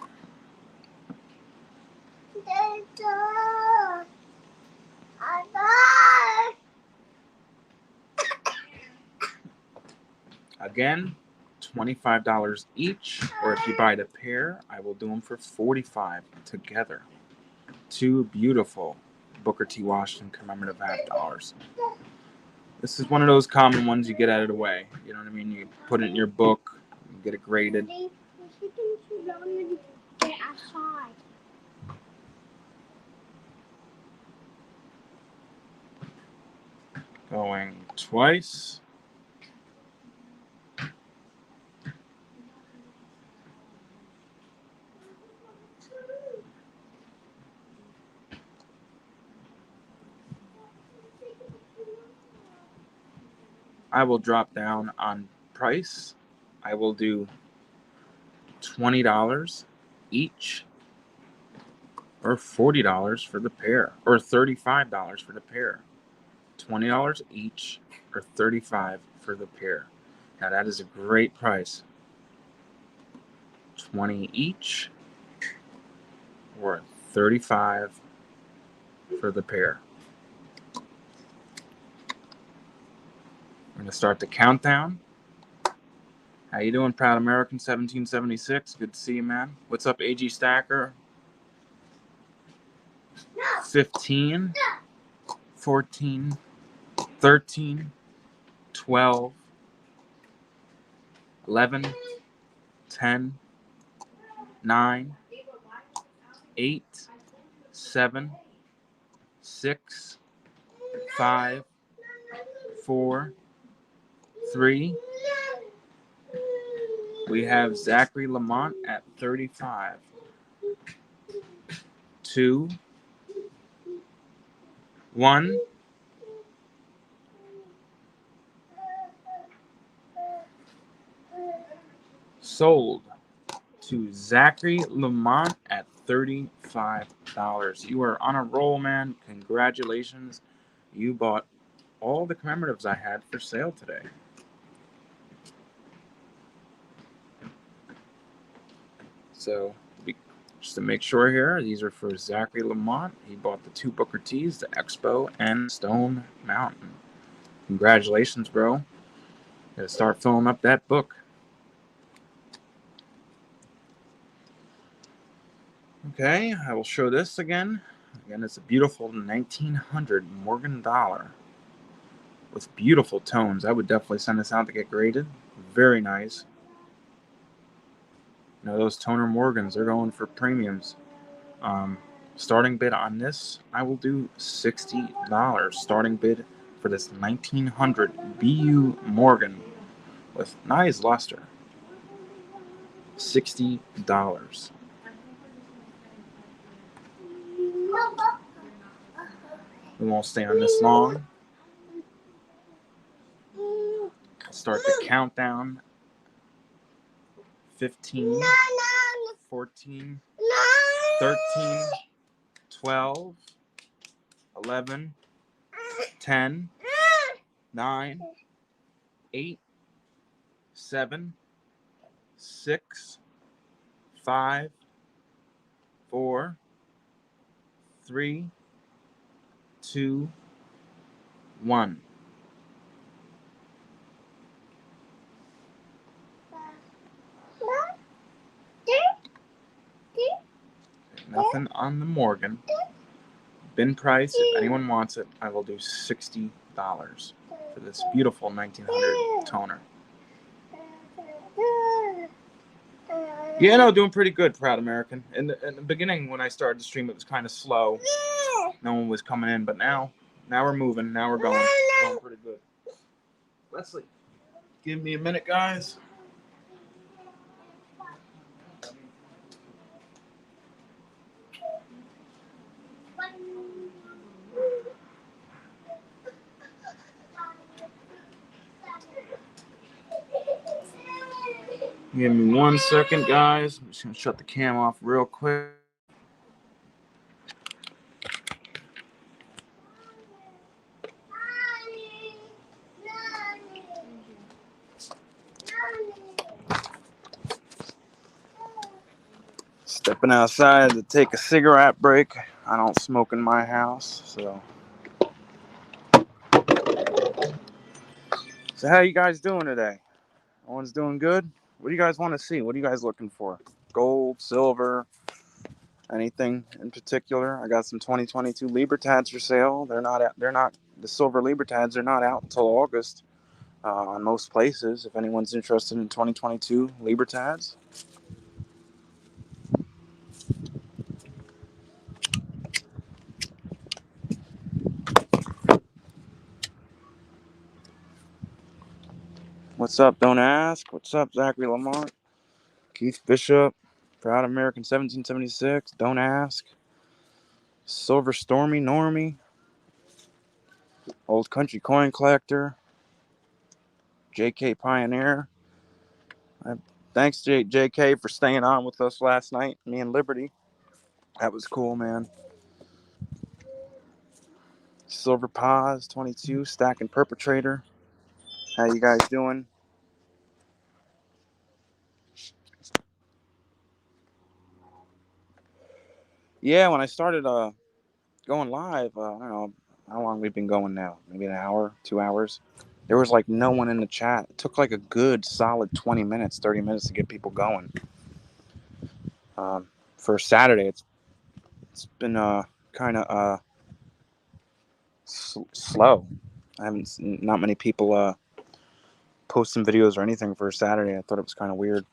Again, $25 each, or if you buy the pair, I will do them for $45 together. Two beautiful Booker T. Washington commemorative $50. This is one of those common ones you get out of the way. You know what I mean? You put it in your book, you get it graded. Going twice. I will drop down on price. I will do $20 each, or $40 for the pair, or $35 for the pair. $20 each, or $35 for the pair. Now that is a great price. 20 each, or 35 for the pair. We're going to start the countdown. How you doing, Proud American 1776? Good to see you, man. What's up, AG Stacker? 15, 14, 13, 12, 11, 10, 9, 8, 7, 6, 5, 4, 3. We have Zachary Lamont at 35. 2, 1. Sold. to Zachary Lamont at $35. You are on a roll, man. Congratulations. You bought all the commemoratives I had for sale today. So, just to make sure here, these are for Zachary Lamont. He bought the 2 Booker T's, the Expo, and Stone Mountain. Congratulations, bro. Gotta start filling up that book. Okay, I will show this again. Again, it's a beautiful 1900 Morgan dollar with beautiful tones. I would definitely send this out to get graded. Very nice. You know, those toner Morgans, they're going for premiums. Starting bid on this, I will do $60. Starting bid for this 1900 BU Morgan with nice luster. $60. We won't stay on this long. Start the countdown. 15, 14, 13, 12, 11, 10, 9, 8, 7, 6, 5, 4, 3, 2, 1. Nothing on the Morgan. Bin price, if anyone wants it, I will do $60 for this beautiful 1900 toner. Yeah, no, doing pretty good, Proud American. In the beginning, when I started the stream, it was kind of slow. No one was coming in, but now we're moving. Now we're going pretty good. Leslie, give me a minute, guys. Give me 1 second, guys. I'm just going to shut the cam off real quick. Stepping outside to take a cigarette break. I don't smoke in my house, so. So how you guys doing today? Everyone's doing good? What do you guys want to see? What are you guys looking for? Gold, silver, anything in particular? I got some 2022 Libertads for sale. The silver Libertads are not out until August on most places. If anyone's interested in 2022 Libertads. What's up? Don't ask. What's up, Zachary Lamont? Keith Bishop, Proud American 1776. Don't ask. Silver Stormy Normie. Old Country Coin Collector. JK Pioneer. Thanks, JK, for staying on with us last night. Me and Liberty. That was cool, man. Silver Paz 22. Stacking Perpetrator. How you guys doing? Yeah, when I started going live, I don't know how long we've been going now. Maybe an hour, 2 hours. There was like no one in the chat. It took like a good solid 20 minutes, 30 minutes to get people going. For Saturday, it's been kind of slow. I haven't seen not many people posting videos or anything for Saturday. I thought it was kind of weird.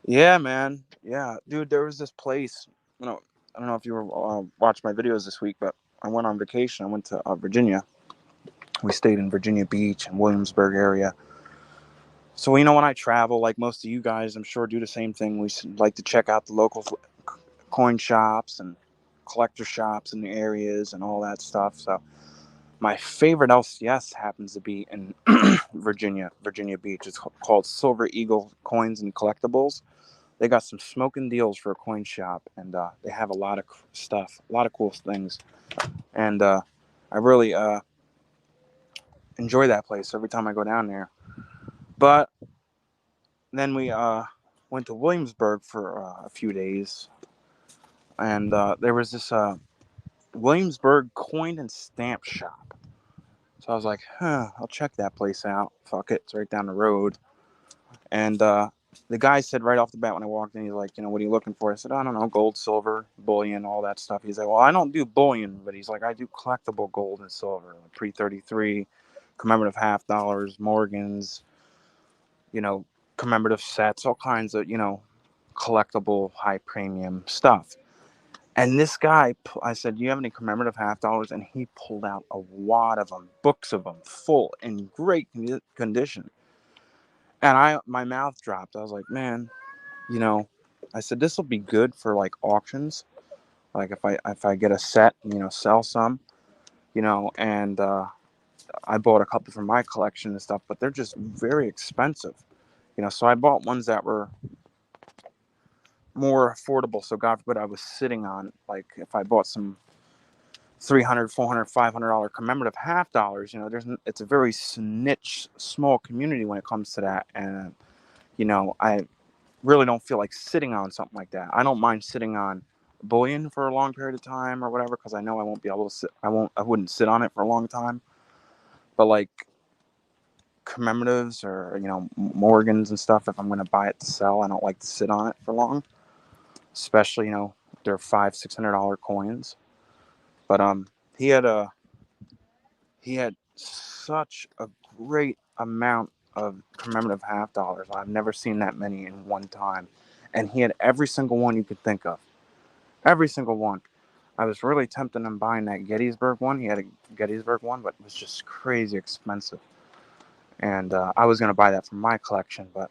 Yeah, man. Yeah, dude, there was this place. I don't know if you were watched my videos this week, but I went on vacation. I went to Virginia. We stayed in Virginia Beach and Williamsburg area. So, when I travel, like most of you guys, I'm sure do the same thing. We like to check out the local coin shops and collector shops in the areas and all that stuff. So, My favorite LCS happens to be in Virginia Beach. It's called Silver Eagle Coins and Collectibles. They got some smoking deals for a coin shop, and they have a lot of stuff, a lot of cool things. And I really enjoy that place every time I go down there. But then we went to Williamsburg for a few days, and there was this Williamsburg coin and stamp shop. So I was like, I'll check that place out. Fuck it, it's right down the road. And the guy said right off the bat when I walked in, he's like, what are you looking for? I said, I don't know, gold, silver, bullion, all that stuff. He's like, well, I don't do bullion, but he's like, I do collectible gold and silver, like pre-33, commemorative half dollars, Morgans, commemorative sets, all kinds of, collectible high premium stuff. And this guy, I said, do you have any commemorative half dollars? And he pulled out a wad of them, books of them, full, in great condition. And my mouth dropped. I was like, man, I said, this will be good for like auctions. Like if I get a set, sell some, and I bought a couple for my collection and stuff, but they're just very expensive. So I bought ones that were more affordable. So God forbid I was sitting on, like if I bought some $300, $400, $500 commemorative half dollars, it's a very niche, small community when it comes to that. And, I really don't feel like sitting on something like that. I don't mind sitting on bullion for a long period of time or whatever, because I know I won't be able to sit. I wouldn't sit on it for a long time. But like commemoratives or, Morgans and stuff, if I'm going to buy it to sell, I don't like to sit on it for long. Especially, they're $500-$600 coins. But he had such a great amount of commemorative half dollars. I've never seen that many in one time. And he had every single one you could think of. Every single one. I was really tempted on buying that Gettysburg one. He had a Gettysburg one, but it was just crazy expensive. And I was going to buy that for my collection, but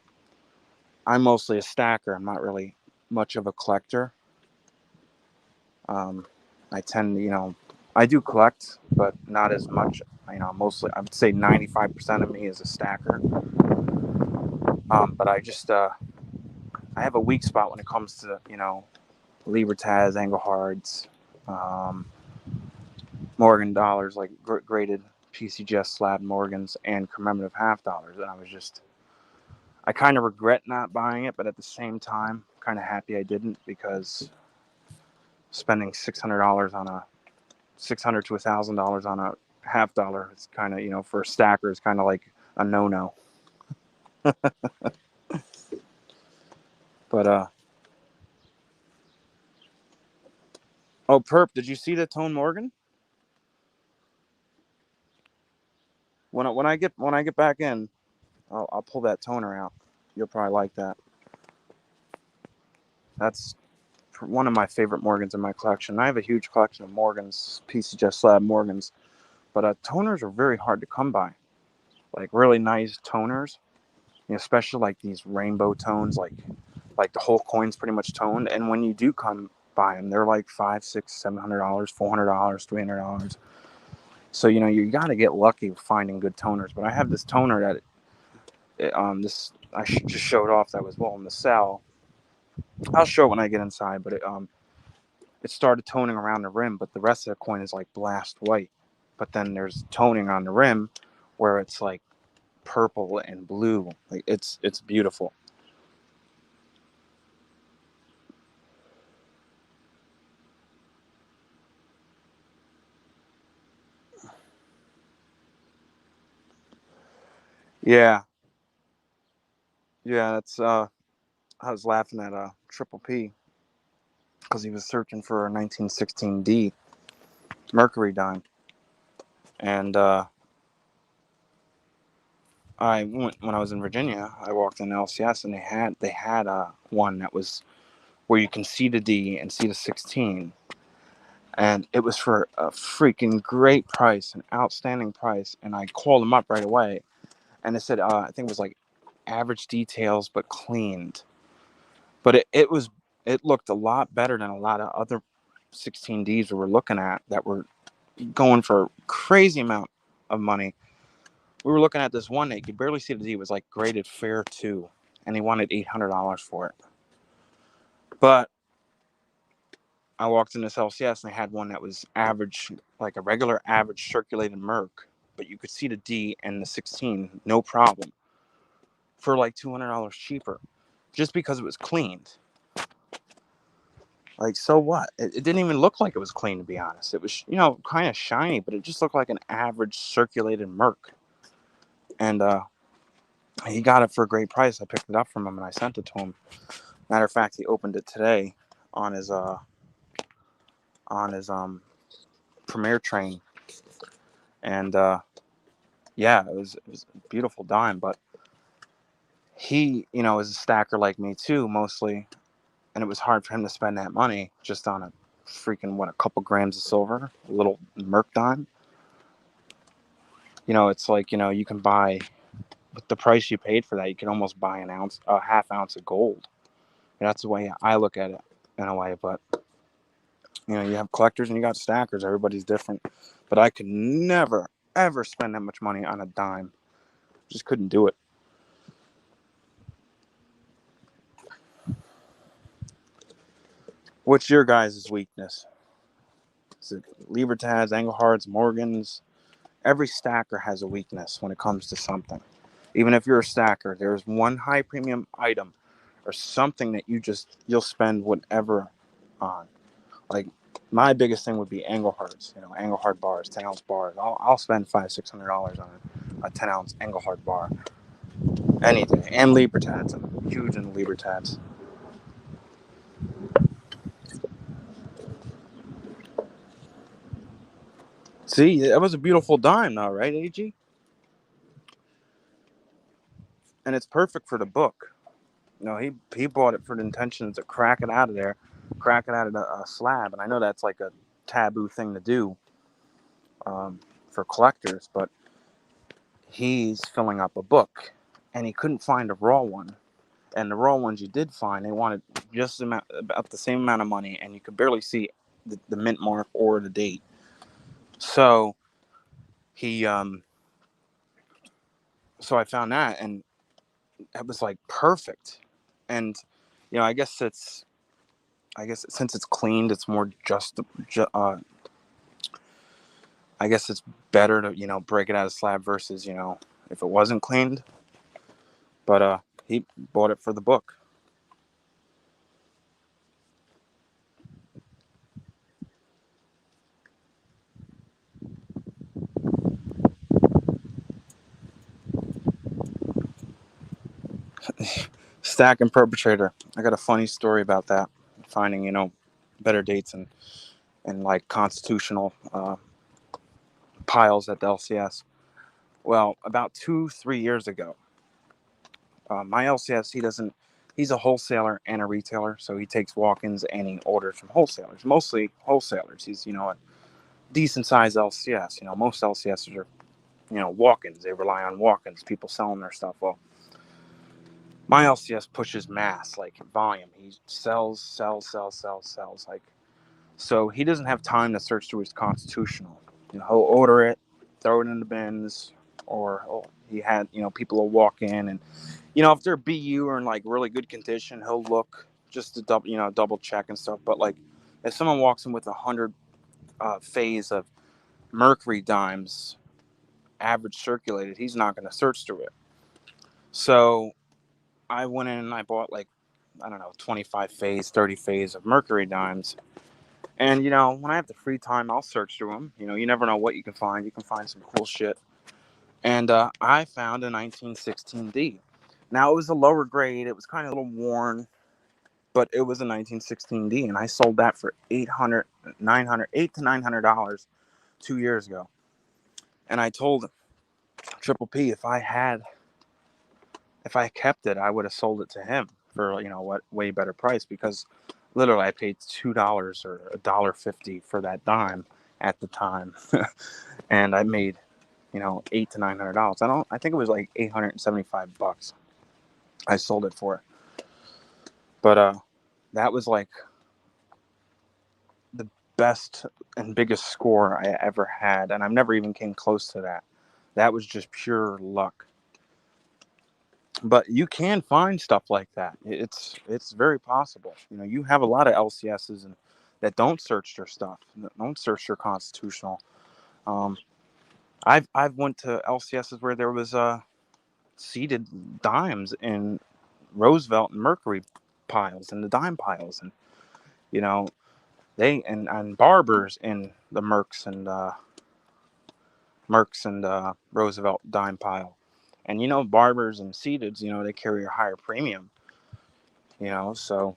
I'm mostly a stacker. I'm not really much of a collector. I tend to, I do collect, but not as much. Mostly, I would say 95% of me is a stacker. But I just, I have a weak spot when it comes to, Libertas, Englehards, Morgan dollars, like graded PCGS slab Morgans and commemorative half dollars. And I kind of regret not buying it, but at the same time, kind of happy I didn't, because spending $600 on $600 to $1,000 on a half dollar, it's kind of, for a stacker, it's kind of like a no-no. But oh, Perp, did you see the Tone Morgan? When I get back in, I'll pull that toner out. You'll probably like that. That's one of my favorite Morgans in my collection. I have a huge collection of Morgans, PCGS slab Morgans, but toners are very hard to come by. Like really nice toners, especially like these rainbow tones, like the whole coin's pretty much toned. And when you do come by them, they're like $500, $600, $700, $400, $300. So you got to get lucky with finding good toners. But I have this toner that I just showed off that was willing to sell. I'll show it when I get inside, but it started toning around the rim, but the rest of the coin is like blast white. But then there's toning on the rim where it's like purple and blue. Like it's beautiful. Yeah. That's I was laughing at Triple P because he was searching for a 1916 D Mercury Dime. And I went when I was in Virginia. I walked in LCS and they had one that was where you can see the D and see the 16, and it was for a freaking great price, an outstanding price. And I called them up right away, and they said I think it was like average details but cleaned. But it looked a lot better than a lot of other 16Ds we were looking at that were going for a crazy amount of money. We were looking at this one that you could barely see the D. It was like graded fair 2, and he wanted $800 for it. But I walked in this LCS and they had one that was average, like a regular average circulated Merc, but you could see the D and the 16, no problem, for like $200 cheaper, just because it was cleaned. Like, so what? It didn't even look like it was clean, to be honest. It was, kind of shiny, but it just looked like an average circulated Merc. And he got it for a great price. I picked it up from him and I sent it to him. Matter of fact, he opened it today on his Premier train, and yeah, it was a beautiful dime. But he, is a stacker like me too, mostly, and it was hard for him to spend that money just on a freaking a couple grams of silver, a little Merc dime. It's like, you can buy, with the price you paid for that, you can almost buy a half ounce of gold. And that's the way I look at it in a way. But you have collectors and you got stackers. Everybody's different. But I could never, ever spend that much money on a dime. Just couldn't do it. What's your guys' weakness? Is it Libertads, Englehards, Morgans? Every stacker has a weakness when it comes to something. Even if you're a stacker, there's one high premium item or something that you'll spend whatever on. Like, my biggest thing would be Englehards, Englehard bars, 10 ounce bars. I'll spend $500-$600 on a 10 ounce Englehard bar any day. And Libertads. I'm huge into Libertads. See, that was a beautiful dime now, right, AG? And it's perfect for the book. He bought it for the intentions to crack it out of there, crack it out of a slab. And I know that's like a taboo thing to do for collectors, but he's filling up a book, and he couldn't find a raw one. And the raw ones you did find, they wanted just about the same amount of money, and you could barely see the mint mark or the date. So he, so I found that, and it was like perfect. And I guess since it's cleaned, it's more I guess it's better to break it out of slab versus if it wasn't cleaned. But he bought it for the book. Stack and Perpetrator. I got a funny story about that. Finding better dates and like constitutional piles at the LCS. Well, about 2-3 years ago, my LCS, he's a wholesaler and a retailer, so he takes walk-ins and he orders from wholesalers, mostly wholesalers. He's a decent sized LCS. Most LCSs are walk-ins. They rely on walk-ins, people selling their stuff. Well, my LCS pushes mass, like volume. He sells, like. So he doesn't have time to search through his constitutional. He'll order it, throw it in the bins, or he had people will walk in and if they're BU or in like really good condition, he'll look just to double check and stuff. But like if someone walks in with 100 phase of Mercury dimes, average circulated, he's not going to search through it. So I went in and I bought 25 phase, 30 phase of Mercury dimes. And, when I have the free time, I'll search through them. You never know what you can find. You can find some cool shit. And I found a 1916D. Now, it was a lower grade. It was kind of a little worn, but it was a 1916D. And I sold that for $800 to $900 2 years ago. And I told Triple P if I kept it, I would have sold it to him for, way better price, because literally I paid $2 or $1.50 for that dime at the time. And I made, $800 to $900. I think it was like $875 I sold it for. But that was like the best and biggest score I ever had, and I've never even came close to that. That was just pure luck. But you can find stuff like that. It's very possible. You know, you have a lot of LCSs and that don't search their stuff, that don't search their constitutional. I've went to LCSs where there was seeded dimes in Roosevelt and Mercury piles and the dime piles, and you know they and barbers in the Mercs and Roosevelt dime pile, and you know barbers and seededs, you know, they carry a higher premium, you know, so.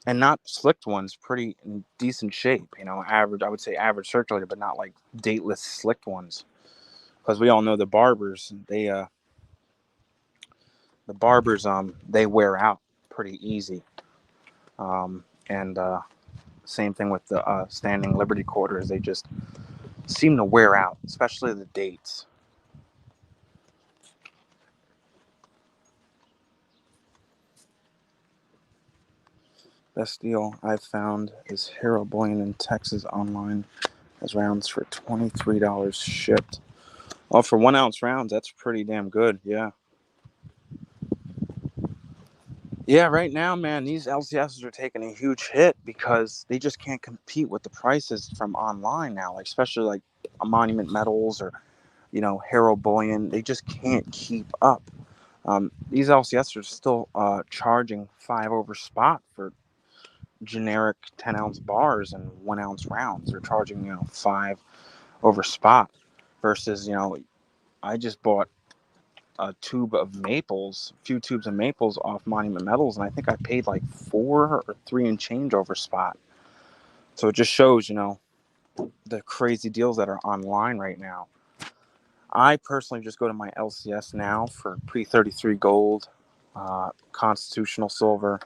And not slicked ones, pretty in decent shape, you know, average, I would say average circulator, but not like dateless slicked ones, because we all know the barbers they wear out pretty easy. And same thing with the standing Liberty quarters. They just seem to wear out, especially the dates. Best deal I've found is Hero Bullion in Texas online. Has rounds for $23 shipped. Oh, for 1 ounce rounds, that's pretty damn good. Yeah. Yeah, right now, man, these LCSs are taking a huge hit because they just can't compete with the prices from online now, like especially like a Monument Metals or, you know, Hero Bullion. They just can't keep up. These LCSs are still charging 5 over spot for generic 10-ounce bars and 1 ounce rounds. They're charging, you know, 5 over spot versus, you know, I just bought a few tubes of maples off Monument Metals, and I think I paid like 4 or 3 and change over spot. So it just shows, you know, the crazy deals that are online right now. I personally just go to my LCS now for pre-33 gold, constitutional silver,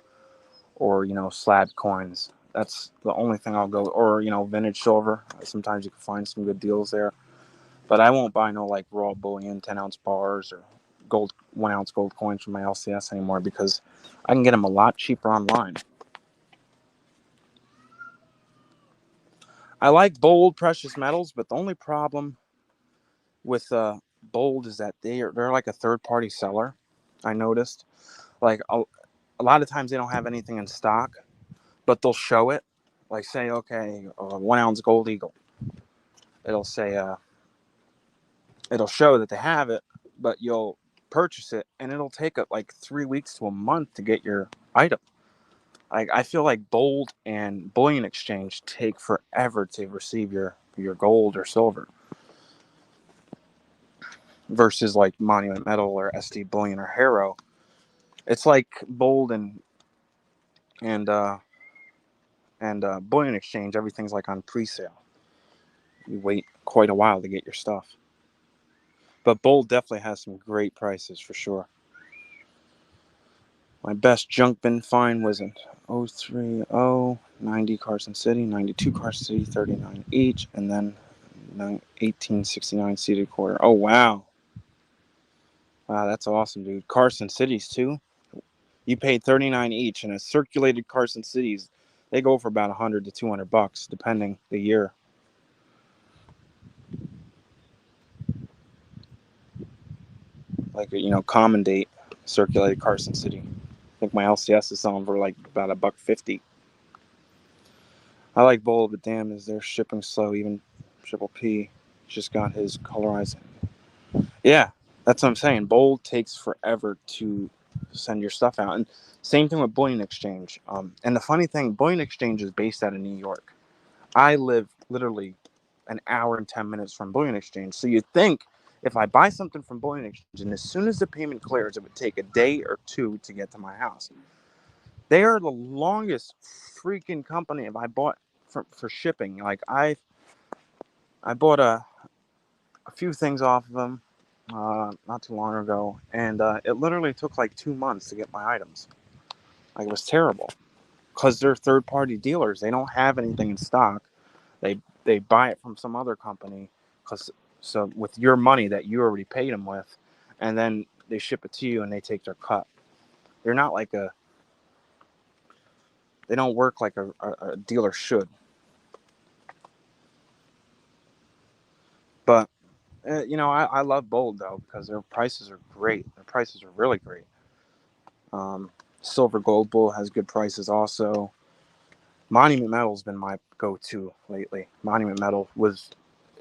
or, you know, slab coins. That's the only thing I'll go, or, you know, vintage silver. Sometimes you can find some good deals there. But I won't buy no like raw bullion 10-ounce bars or gold 1 ounce gold coins from my LCS anymore because I can get them a lot cheaper online. I like Bold precious metals, but the only problem with Bold is that they're like a third party seller. I noticed, like a lot of times they don't have anything in stock, but they'll show it. Like say, okay, 1 ounce gold eagle. It'll say it'll show that they have it, but you'll purchase it and it'll take like 3 weeks to a month to get your item. Like I feel like Bold and Bullion Exchange take forever to receive your gold or silver versus like Monument Metal or SD Bullion or Hero. It's like Bold and Bullion Exchange, everything's like on pre-sale. You wait quite a while to get your stuff. But Bold definitely has some great prices for sure. My best junk bin find was in 030, 90 Carson City, 92 Carson City, 39 each, and then 1869 seated quarter. Oh, wow. Wow, that's awesome, dude. Carson Cities, too. You paid 39 each, and a circulated Carson Cities, they go for about 100 to 200 bucks, depending the year. Like, you know, common date circulated Carson City. I think my LCS is selling for like about $1.50. I like Bold, but damn, is their shipping slow. Even Triple P just got his colorizing. Yeah, that's what I'm saying. Bold takes forever to send your stuff out. And same thing with Bullion Exchange. And the funny thing, Bullion Exchange is based out of New York. I live literally an hour and 10 minutes from Bullion Exchange. So you'd think if I buy something from Bullion Exchange, and as soon as the payment clears, it would take a day or two to get to my house. They are the longest freaking company if I bought for shipping. Like I bought a few things off of them not too long ago, and it literally took like 2 months to get my items. Like it was terrible because they're third party dealers. They don't have anything in stock. They buy it from some other company so with your money that you already paid them with, and then they ship it to you and they take their cut. They're not like they don't work like a dealer should. But I love Bold though because their prices are great. Their prices are really great. Silver Gold Bull has good prices also. Monument Metal's been my go-to lately. Monument Metal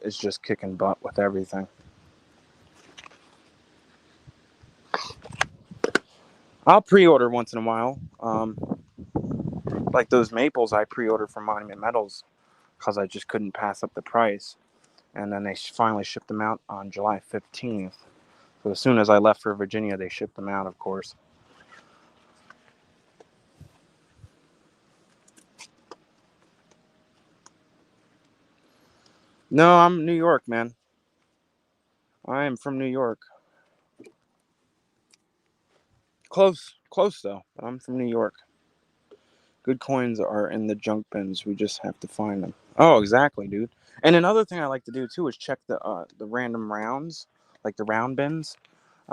is just kicking butt with everything. I'll pre-order once in a while. Like those maples I pre-ordered from Monument Metals because I just couldn't pass up the price. And then they finally shipped them out on July 15th. So as soon as I left for Virginia, they shipped them out, of course. No, I'm New York, man. I am from New York. Close though. But I'm from New York. Good coins are in the junk bins. We just have to find them. Oh, exactly, dude. And another thing I like to do too is check the random rounds, like the round bins.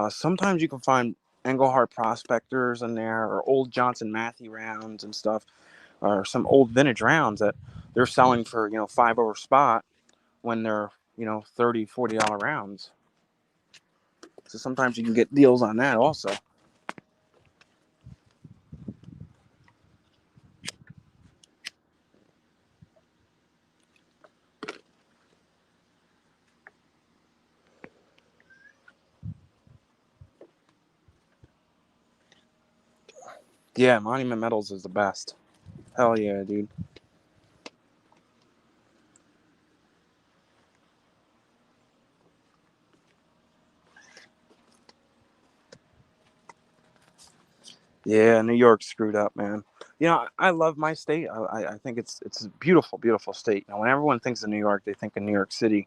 Sometimes you can find Engelhart prospectors in there, or old Johnson Matthey rounds and stuff, or some old vintage rounds that they're selling for $5 over spot when they're $30-$40 rounds. So sometimes you can get deals on that also. Yeah, Monument Metals is the best. Hell yeah, dude. Yeah, New York screwed up, man. I love my state. I think it's a beautiful, beautiful state. When everyone thinks of New York, they think of New York City,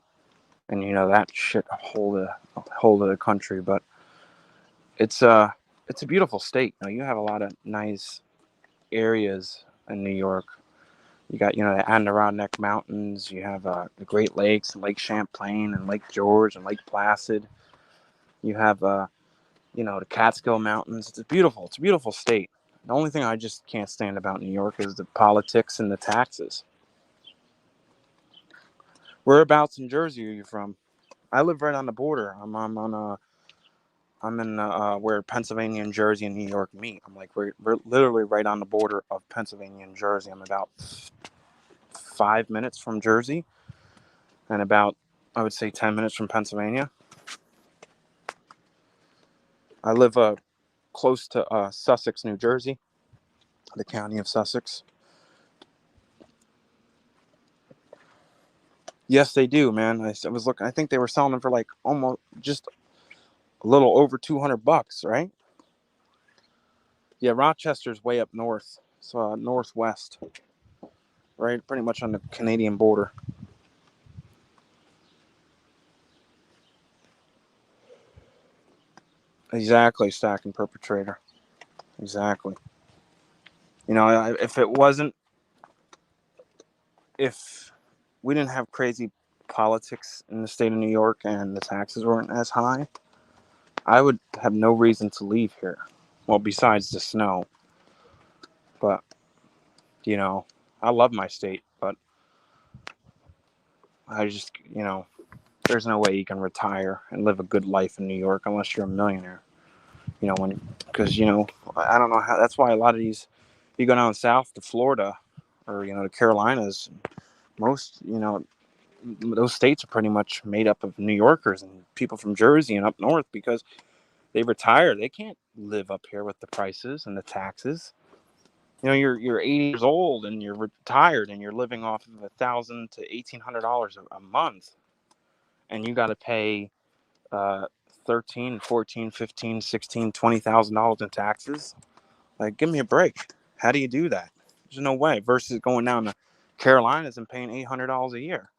and that shit whole of the country. But it's a beautiful state. You have a lot of nice areas in New York. You got the Adirondack Mountains. You have the Great Lakes, Lake Champlain, and Lake George, and Lake Placid. You have the Catskill Mountains. It's beautiful. It's a beautiful state. The only thing I just can't stand about New York is the politics and the taxes. Whereabouts in Jersey are you from? I live right on the border. I'm in where Pennsylvania and Jersey and New York meet. I'm like we're literally right on the border of Pennsylvania and Jersey. I'm about 5 minutes from Jersey, and about I would say 10 minutes from Pennsylvania. I live close to Sussex, New Jersey, the county of Sussex. Yes, they do, man. I was looking. I think they were selling them for like almost just a little over $200, right? Yeah, Rochester's way up north, so northwest, right, pretty much on the Canadian border. Exactly, stacking perpetrator. Exactly. If it wasn't, if we didn't have crazy politics in the state of New York and the taxes weren't as high, I would have no reason to leave here. Well, besides the snow. But, I love my state, but I just, there's no way you can retire and live a good life in New York unless you're a millionaire. Because, I don't know how, that's why a lot of these, you go down south to Florida or, the Carolinas, most, those states are pretty much made up of New Yorkers and people from Jersey and up north because they retire. They can't live up here with the prices and the taxes. You're 80 years old and you're retired and you're living off of $1,000 to $1,800 a month, and you got to pay 13, 14, 15, 16, $20,000 in taxes. Like, give me a break. How do you do that? There's no way. Versus going down to Carolinas and paying $800 a year.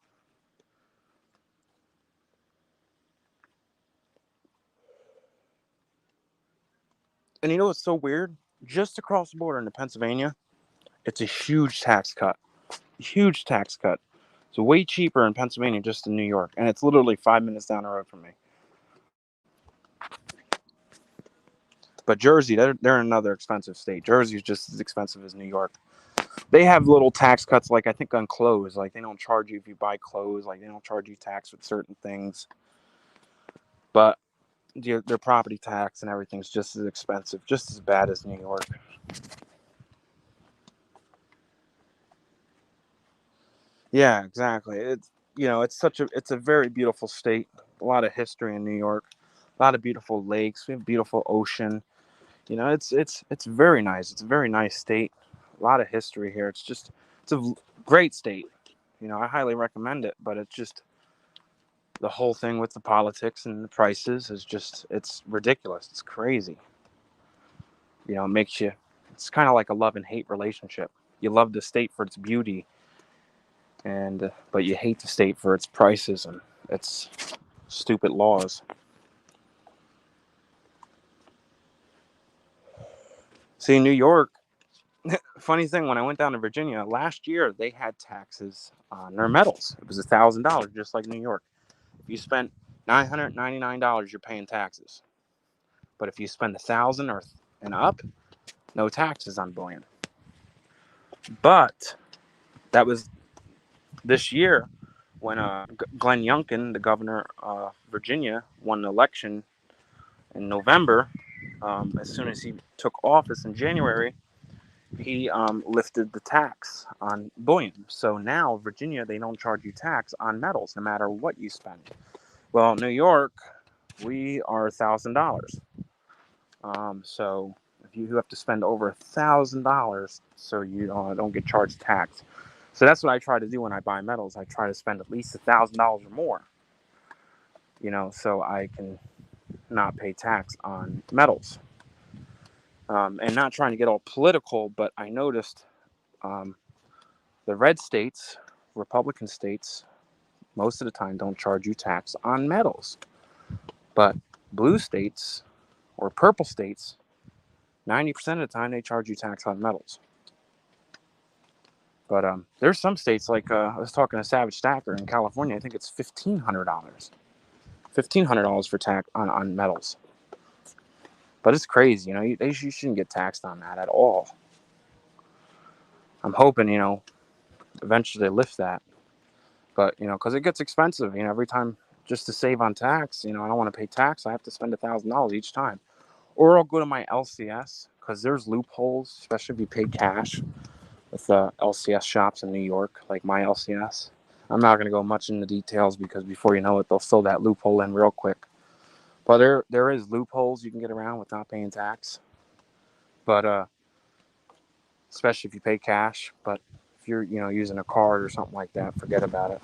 And you know what's so weird? Just across the border into Pennsylvania, it's a huge tax cut. Huge tax cut. It's way cheaper in Pennsylvania just in New York. And it's literally 5 minutes down the road from me. But Jersey, they're another expensive state. Jersey is just as expensive as New York. They have little tax cuts, like I think on clothes. Like they don't charge you if you buy clothes. Like they don't charge you tax with certain things. But their property tax and everything's just as expensive, just as bad as New York. Yeah, exactly. It's a very beautiful state. A lot of history in New York. A lot of beautiful lakes. We have beautiful ocean. It's very nice. It's a very nice state. A lot of history here. It's a great state. I highly recommend it, but it's just the whole thing with the politics and the prices is it's ridiculous. It's crazy. It makes you, it's kind of like a love and hate relationship. You love the state for its beauty, but you hate the state for its prices and its stupid laws. See, New York, funny thing, when I went down to Virginia last year, they had taxes on their metals. It was $1,000, just like New York. If you spent $999, you're paying taxes. But if you spend $1,000 or and up, no taxes on bullion. But that was this year when Glenn Youngkin, the governor of Virginia, won the election in November. As soon as he took office in January, he lifted the tax on bullion. So now Virginia, they don't charge you tax on metals no matter what you spend. Well, New York, we are $1,000. So if you have to spend over $1,000 so you don't get charged tax. So that's what I try to do when I buy metals. I try to spend at least $1,000 or more, so I can not pay tax on metals. And not trying to get all political, but I noticed the red states, Republican states, most of the time don't charge you tax on metals. But blue states or purple states, 90% of the time they charge you tax on metals. But there's some states like I was talking to Savage Stacker in California. I think it's $1,500 for tax on metals. But it's crazy, you shouldn't get taxed on that at all. I'm hoping, eventually they lift that. But, because it gets expensive, every time just to save on tax, I don't want to pay tax. I have to spend $1,000 each time. Or I'll go to my LCS because there's loopholes, especially if you pay cash with LCS shops in New York, like my LCS. I'm not going to go much into details because before you know it, they'll fill that loophole in real quick. But there is loopholes you can get around without paying tax. But especially if you pay cash. But if you're using a card or something like that, forget about it.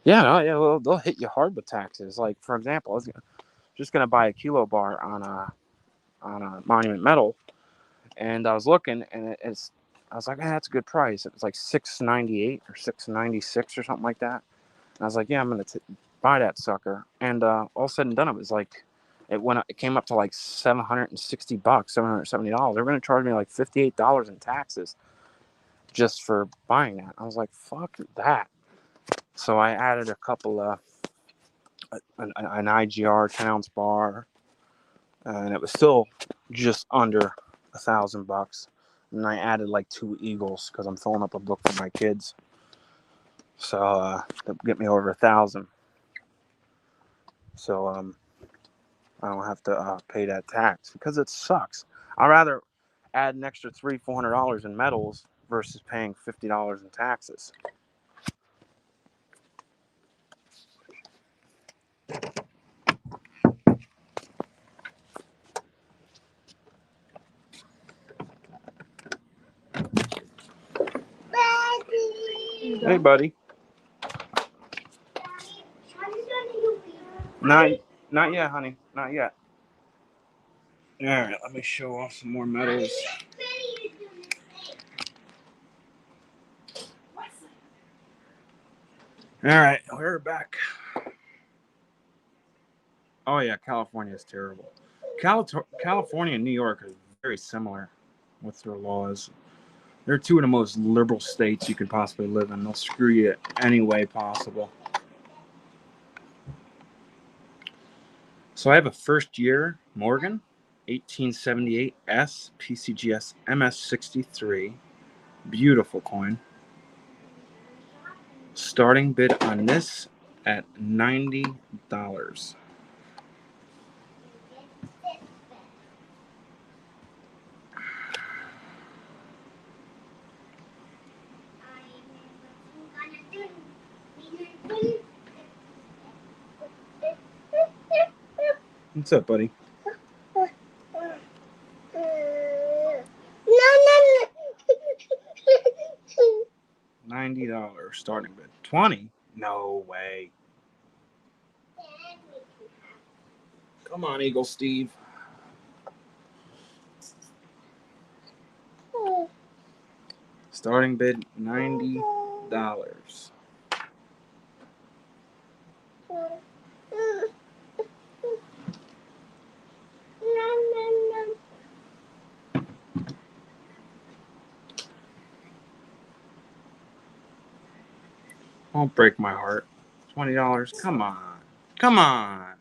Yeah, no, yeah, well, they'll hit you hard with taxes. Like for example, I was just gonna buy a kilo bar on a Monument Metal, and I was looking, and I was like, that's a good price. It was like $6.98 or $6.96 or something like that. And I was like, yeah, I'm gonna buy that sucker. And all said and done, it was like it came up to like $760, $770. They were gonna charge me like $58 in taxes just for buying that. I was like, fuck that. So I added a couple an IGR 10-ounce bar, and it was still just under $1,000. And I added like 2 Eagles because I'm filling up a book for my kids. So that get me over 1,000. So I don't have to pay that tax because it sucks. I'd rather add an extra $300-400 in metals versus paying $50 in taxes. Hey, buddy. Not yet, honey. Not yet. All right, let me show off some more metals. All right, we're back. Oh yeah, California is terrible. California and New York are very similar with their laws. They're two of the most liberal states you could possibly live in. They'll screw you any way possible. So I have a first year Morgan, 1878 S PCGS MS 63. Beautiful coin. Starting bid on this at $90. What's up, buddy? $90 starting bid. 20? No way. Come on, Eagle Steve. Starting bid $90. Won't break my heart. $20. Come on. Come on.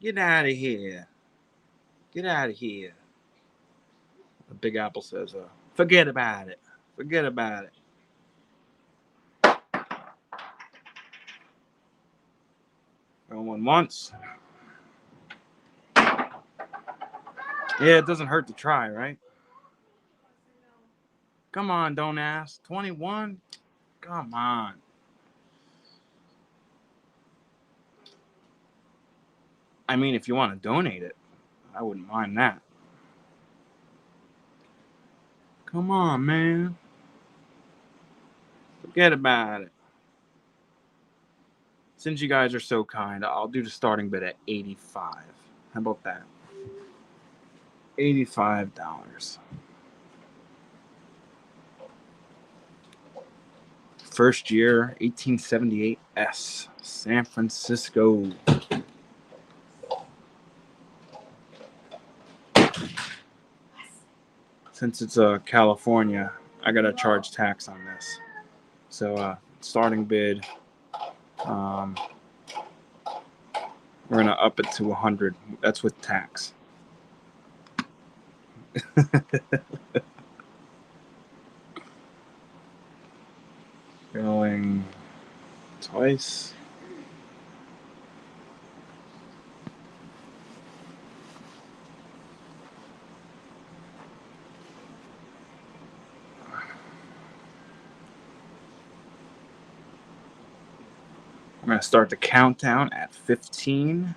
Get out of here. Get out of here. The Big Apple says, forget about it. Forget about it. Going once. Yeah, it doesn't hurt to try, right? Come on, don't ask. 21? Come on. I mean, if you want to donate it, I wouldn't mind that. Come on, man. Forget about it. Since you guys are so kind, I'll do the starting bid at $85. How about that? $85. First year, 1878 S, San Francisco. Since it's California, I gotta charge tax on this. So starting bid, we're gonna up it to 100. That's with tax. Going twice. I'm going to start the countdown at 15.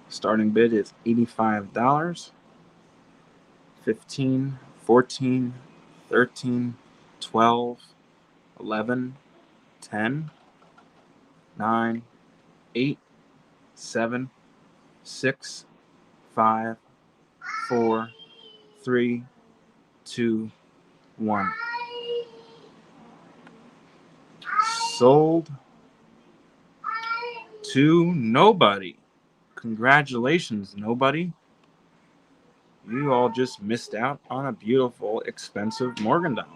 Starting bid is $85. 15, 14, 13, 12, 11, 10, 9, 8, 7, 6, 5, 4, 3, 2, 1. Sold to nobody. Congratulations, nobody. You all just missed out on a beautiful, expensive Morgan dollar.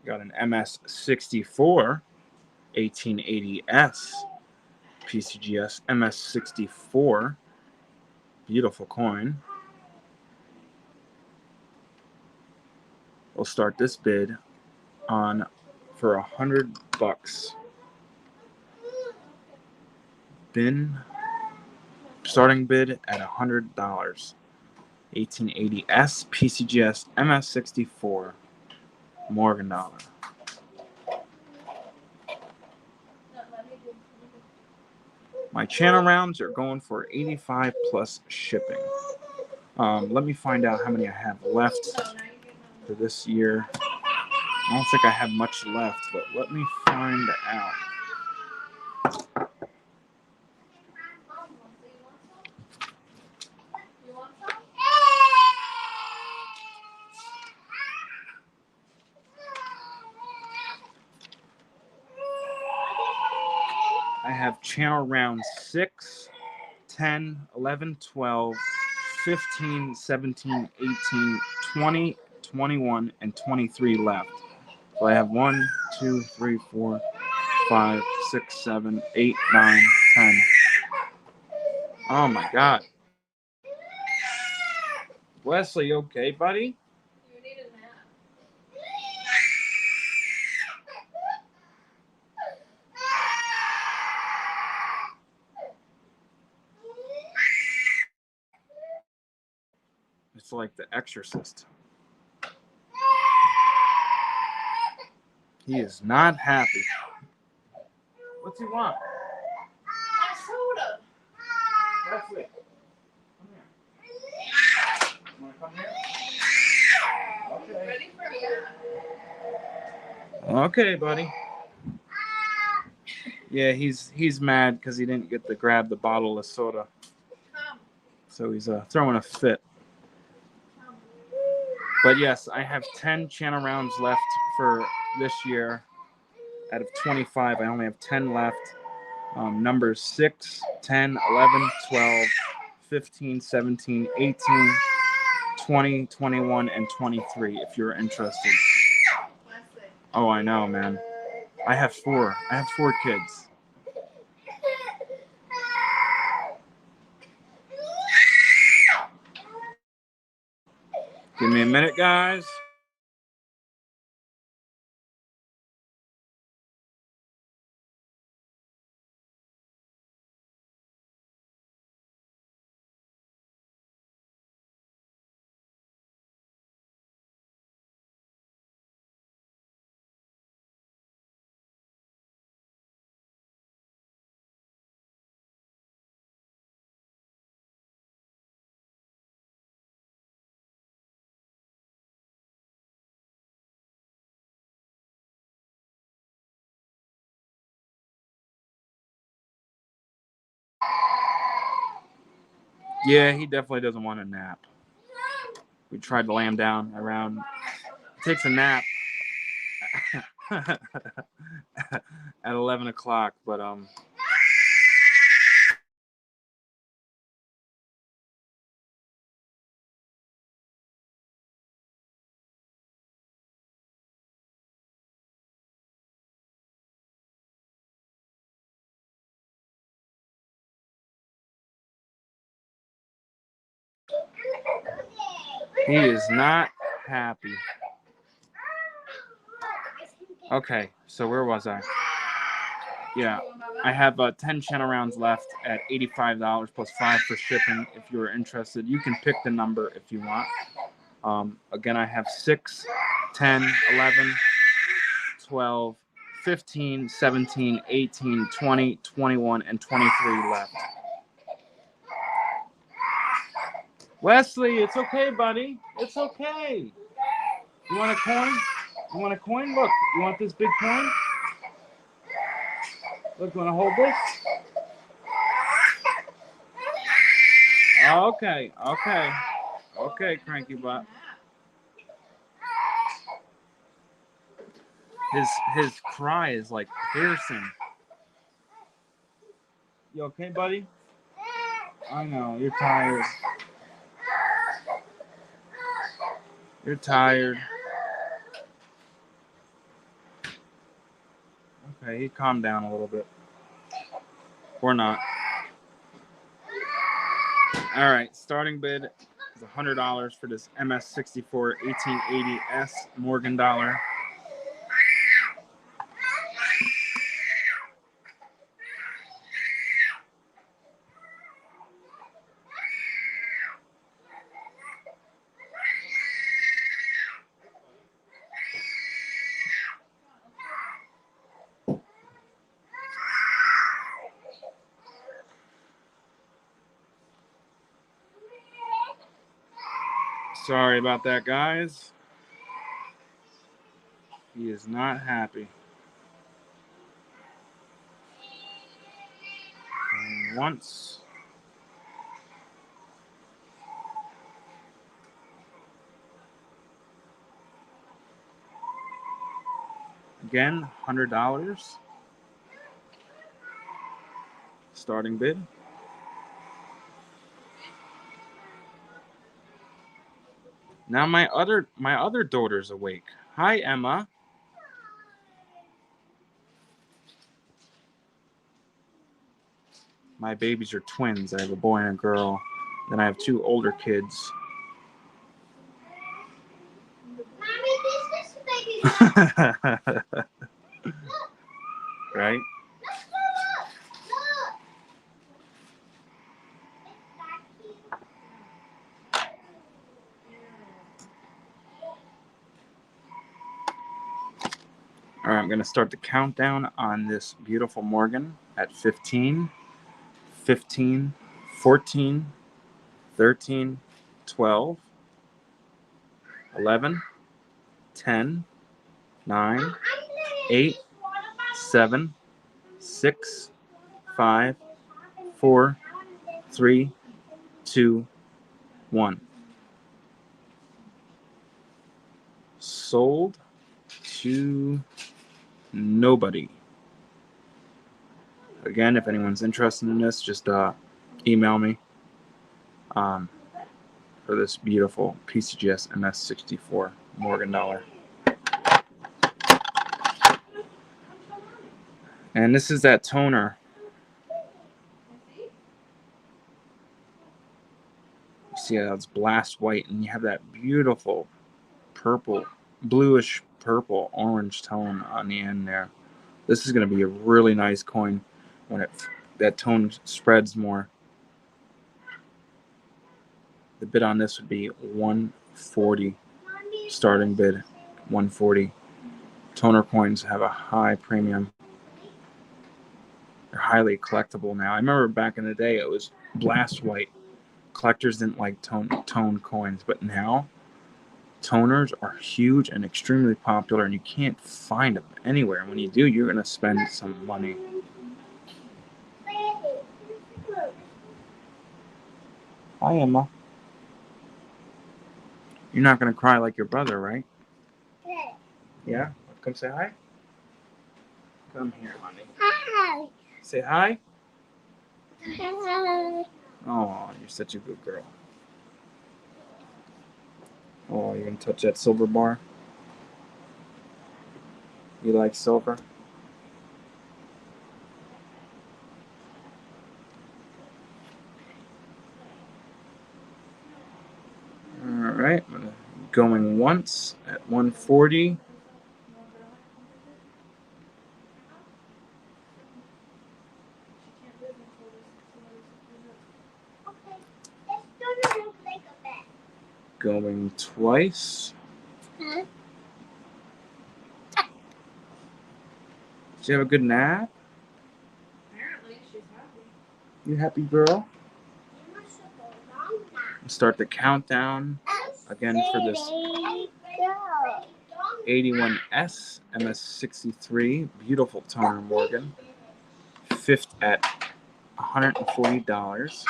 Got an MS 64 1880S PCGS MS 64. Beautiful coin. We'll start this bid on for $100. Starting bid at $100. 1880S PCGS MS 64 Morgan dollar. My channel rounds are going for 85 plus shipping. Let me find out how many I have left for this year. I don't think I have much left, but let me find out. have channel rounds 6, 10, 11, 12, 15, 17, 18, 20, 21, and 23 left. So I have 1, 2, 3, 4, 5, 6, 7, 8, 9, 10. Oh my God. Wesley, you okay, buddy? You need a nap. It's like The Exorcist. He is not happy. What's he want? My soda. Wesley, come here. You want to come here? Okay. Ready for a nap. Okay, buddy. Yeah, he's mad because he didn't get to grab the bottle of soda. Come. So he's throwing a fit. Come. But yes, I have 10 channel rounds left for this year. Out of 25, I only have 10 left. Numbers 6, 10, 11, 12, 15, 17, 18, 20, 21, and 23 if you're interested. Wesley. Oh, I know, man. I have 4 kids. Give me a minute, guys. Yeah, he definitely doesn't want a nap. We tried to lay him down around. He takes a nap at 11 o'clock, but he is not happy. Okay, so where was I? Yeah, I have 10 channel rounds left at $85 plus 5 for shipping. If you're interested, you can pick the number if you want. Again, I have 6, 10, 11, 12, 15, 17, 18, 20, 21, and 23 left. Wesley, it's okay, buddy. It's okay. You want a coin? You want a coin? Look, you want this big coin? Look, you want to hold this? Okay, okay. Okay, cranky butt. His cry is like piercing. You okay, buddy? I know, you're tired. You're tired. Okay, he calmed down a little bit. Or not. All right, starting bid is $100 for this MS64 1880S Morgan dollar. Sorry about that, guys. He is not happy. Going once. Again, $100. Starting bid. Now my other daughter's awake. Hi, Emma. My babies are twins. I have a boy and a girl. Then I have 2 older kids. Mommy, this is the baby. Right? Look. All right, I'm going to start the countdown on this beautiful Morgan at 15, 15, 14, 13, 12, 11, 10, 9, 8, 7, 6, 5, 4, 3, 2, 1. Sold to nobody. Again, if anyone's interested in this, just email me for this beautiful PCGS Ms 64 Morgan dollar. And this is that toner. You see how it's blast white, and you have that beautiful purple, bluish purple orange tone on the end there. This is going to be a really nice coin when that tone spreads more. The bid on this would be 140. Starting bid 140. Toner coins have a high premium. They're highly collectible now. I remember back in the day it was blast white. Collectors didn't like tone coins, but now toners are huge and extremely popular, and you can't find them anywhere. When you do, you're going to spend some money. Hi, Emma. You're not going to cry like your brother, right? Yeah? Come say hi. Come here, honey. Hi. Say hi. Hi. Oh, you're such a good girl. Oh, you're going to touch that silver bar? You like silver? Alright, going once at 140. Going twice. Huh? Did you have a good nap? Apparently, she's happy. You happy girl? Start the countdown again for this 81S MS63 beautiful toner Morgan. Fifth at $140.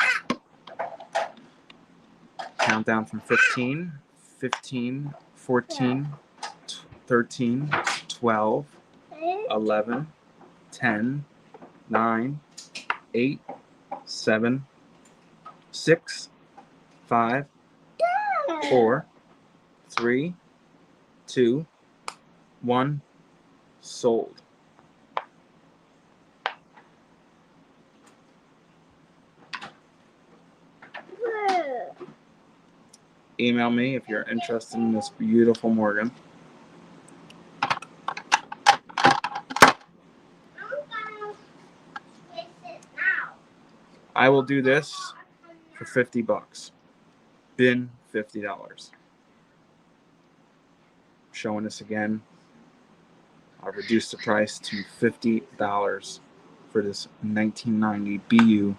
Countdown from 15, 15, 14, 13, 12, 11, 10, 9, 8, 7, 6, 5, 4, 3, 2, 1. Sold. Email me if you're interested in this beautiful Morgan. I will do this for $50. Bin $50. Showing this again. I'll reduce the price to $50 for this 1990 BU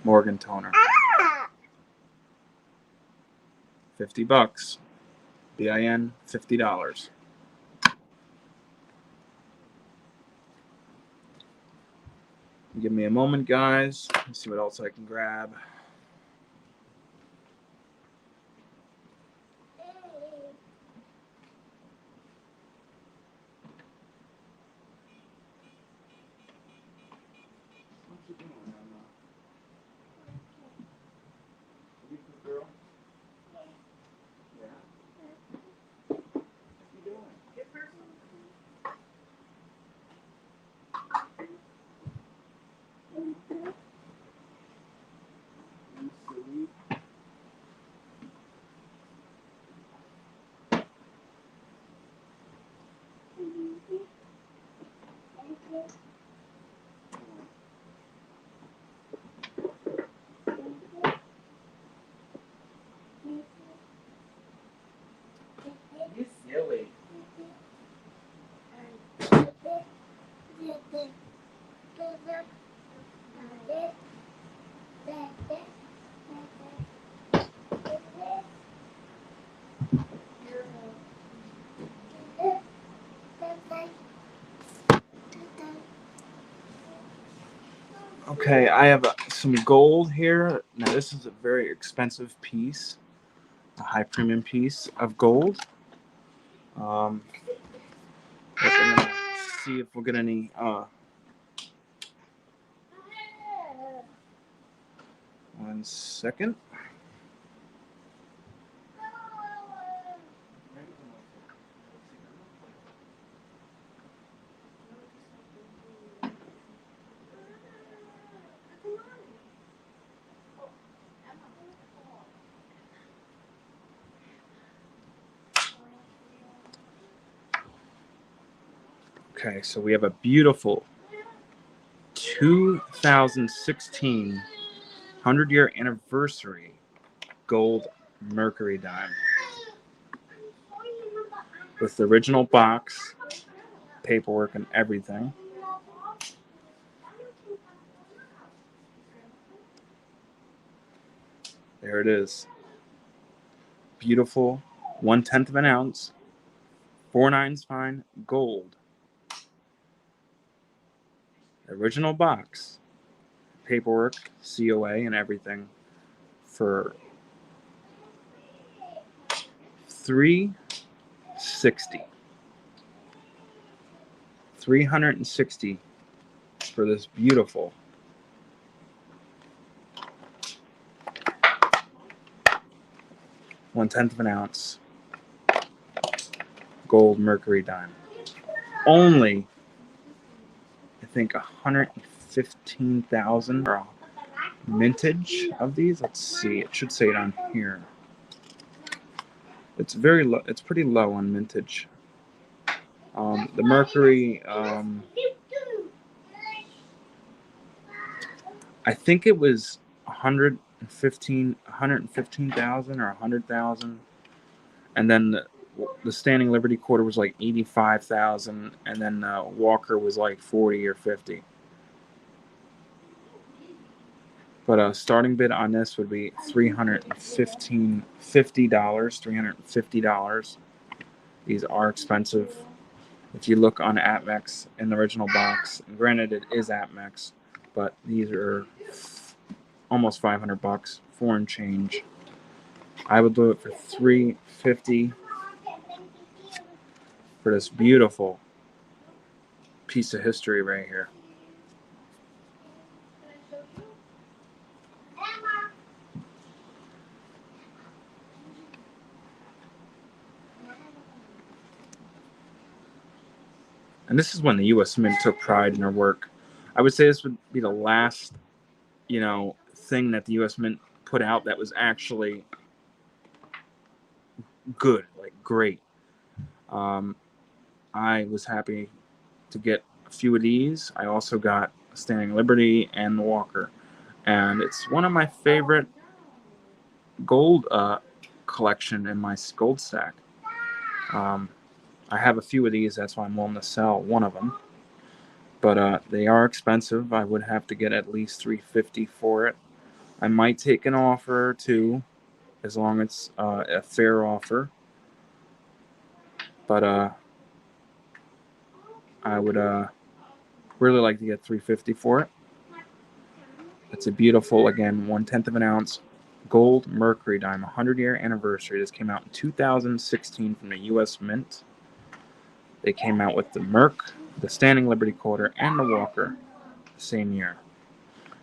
Morgan toner. $50. BIN $50. Give me a moment, guys. Let's see what else I can grab. Okay, I have some gold here. Now, this is a very expensive piece, a high premium piece of gold. I'm gonna see if we'll get any. One second. Okay, so we have a beautiful 2016 100-year anniversary gold Mercury dime with the original box, paperwork, and everything. There it is. Beautiful 1/10 of an ounce, 4/9 fine gold. Original box, paperwork, COA, and everything for $360. $360 for this beautiful 1/10 of an ounce gold Mercury dime. Only, I think, 115,000 mintage of these. Let's see. It should say it on here. It's very low. It's pretty low on mintage. The Mercury, I think it was 115,000 or 100,000, and then the Standing Liberty quarter was like 85,000, and then Walker was like 40 or 50. But starting bid on this would be $350. These are expensive. If you look on APMEX in the original box, and granted it is APMEX, but these are almost $500, foreign change. I would do it for $350 for this beautiful piece of history right here. And this is when the U.S. Mint took pride in their work. I would say this would be the last, thing that the U.S. Mint put out that was actually good, like great. I was happy to get a few of these. I also got Standing Liberty and the Walker. And it's one of my favorite gold collection in my gold stack. I have a few of these, that's why I'm willing to sell one of them. But they are expensive. I would have to get at least $350 for it. I might take an offer or two, as long as it's a fair offer. But I would really like to get $350 for it. It's a beautiful, again, 1/10 of an ounce gold Mercury dime, 100-year anniversary. This came out in 2016 from the U.S. Mint. They came out with the Merc, the Standing Liberty quarter, and the Walker the same year.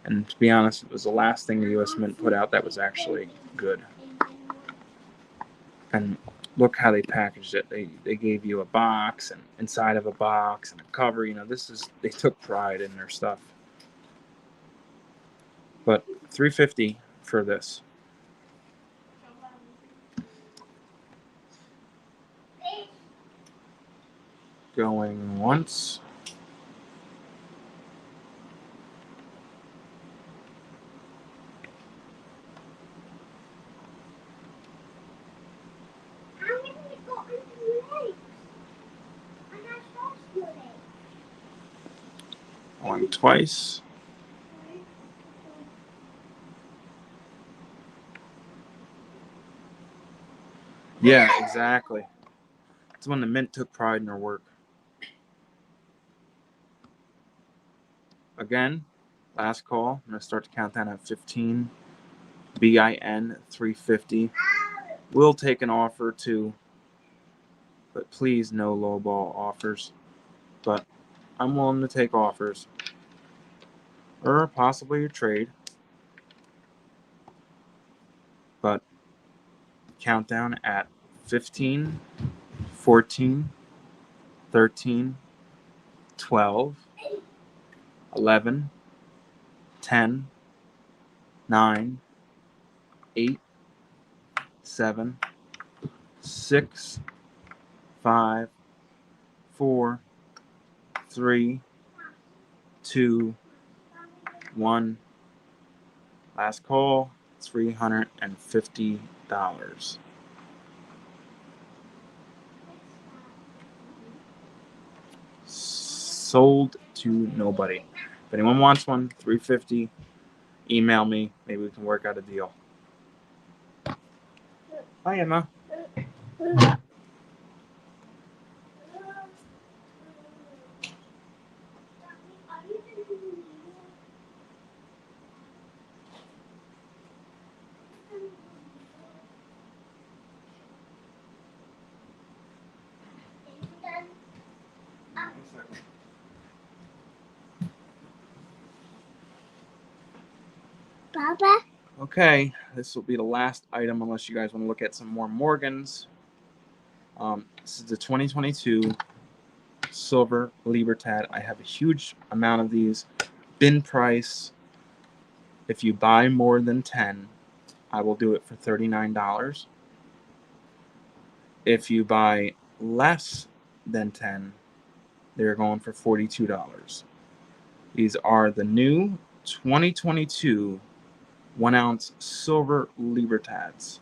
And to be honest, it was the last thing the U.S. Mint put out that was actually good. And look how they packaged it. They gave you a box, and inside of a box, and a cover. They took pride in their stuff. But $350 for this. Going once. Going twice. Yeah, exactly. It's when the Mint took pride in their work. Again, Last call. I'm going to start the countdown at 15. BIN 350. We'll take an offer too, but please no lowball offers. But I'm willing to take offers. Or possibly a trade. But countdown at 15, 14, 13, 12, 11, 10, 9, 8, 7, 6, 5, 4, 3, 2, 1. Last call, $350. Sold to nobody. If anyone wants one, $350. Email me. Maybe we can work out a deal. Hi, Emma. Papa? Okay, this will be the last item unless you guys want to look at some more Morgans. This is the 2022 Silver Libertad. I have a huge amount of these. Bin price, if you buy more than 10, I will do it for $39. If you buy less than 10, they're going for $42. These are the new 2022 1-ounce Silver Libertads.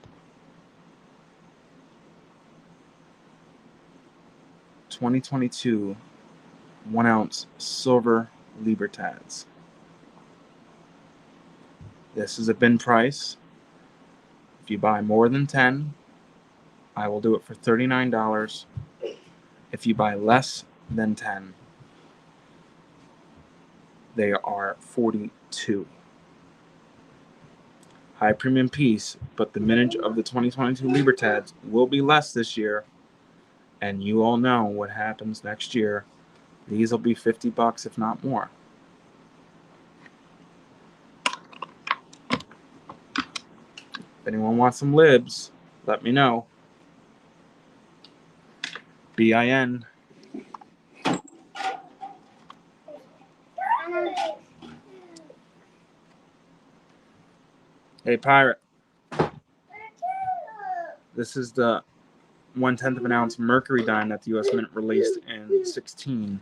2022 1-ounce Silver Libertads. This is a bin price. If you buy more than 10, I will do it for $39. If you buy less than 10, they are $42. High premium piece, but the mintage of the 2022 Libertads will be less this year. And you all know what happens next year. These will be $50 if not more. If anyone wants some libs, let me know. BIN. Hey, Pirate. This is the 1/10 of an ounce Mercury Dime that the U.S. Mint released in 16.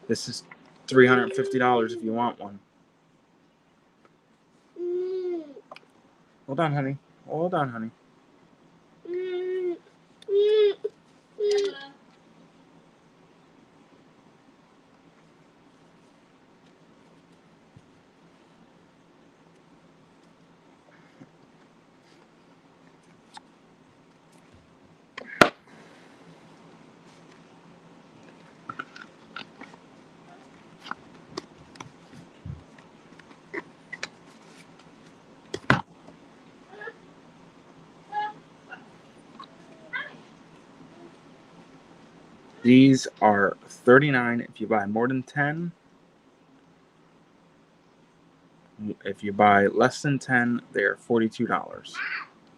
This is $350 if you want one. Hold on, honey. Hold on, honey. These are $39 if you buy more than 10. If you buy less than 10, they are $42.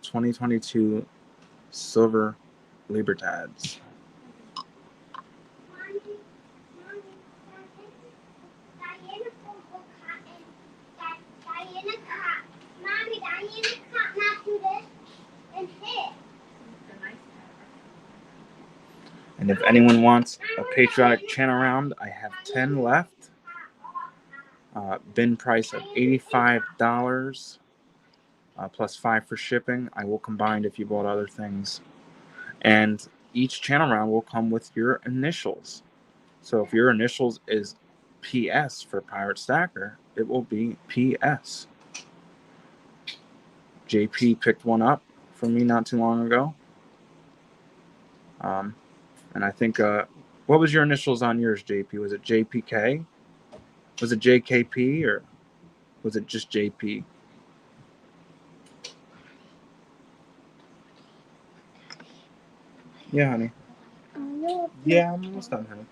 2022 Silver Libertads. And if anyone wants a patriotic channel round, I have 10 left. Bin price of $85 plus $5 for shipping. I will combine if you bought other things. And each channel round will come with your initials. So if your initials is PS for Pirate Stacker, it will be PS. JP picked one up for me not too long ago. And I think, what was your initials on yours, JP? Was it JPK? Was it JKP or was it just JP? Yeah, honey. Yeah, I'm almost done, honey.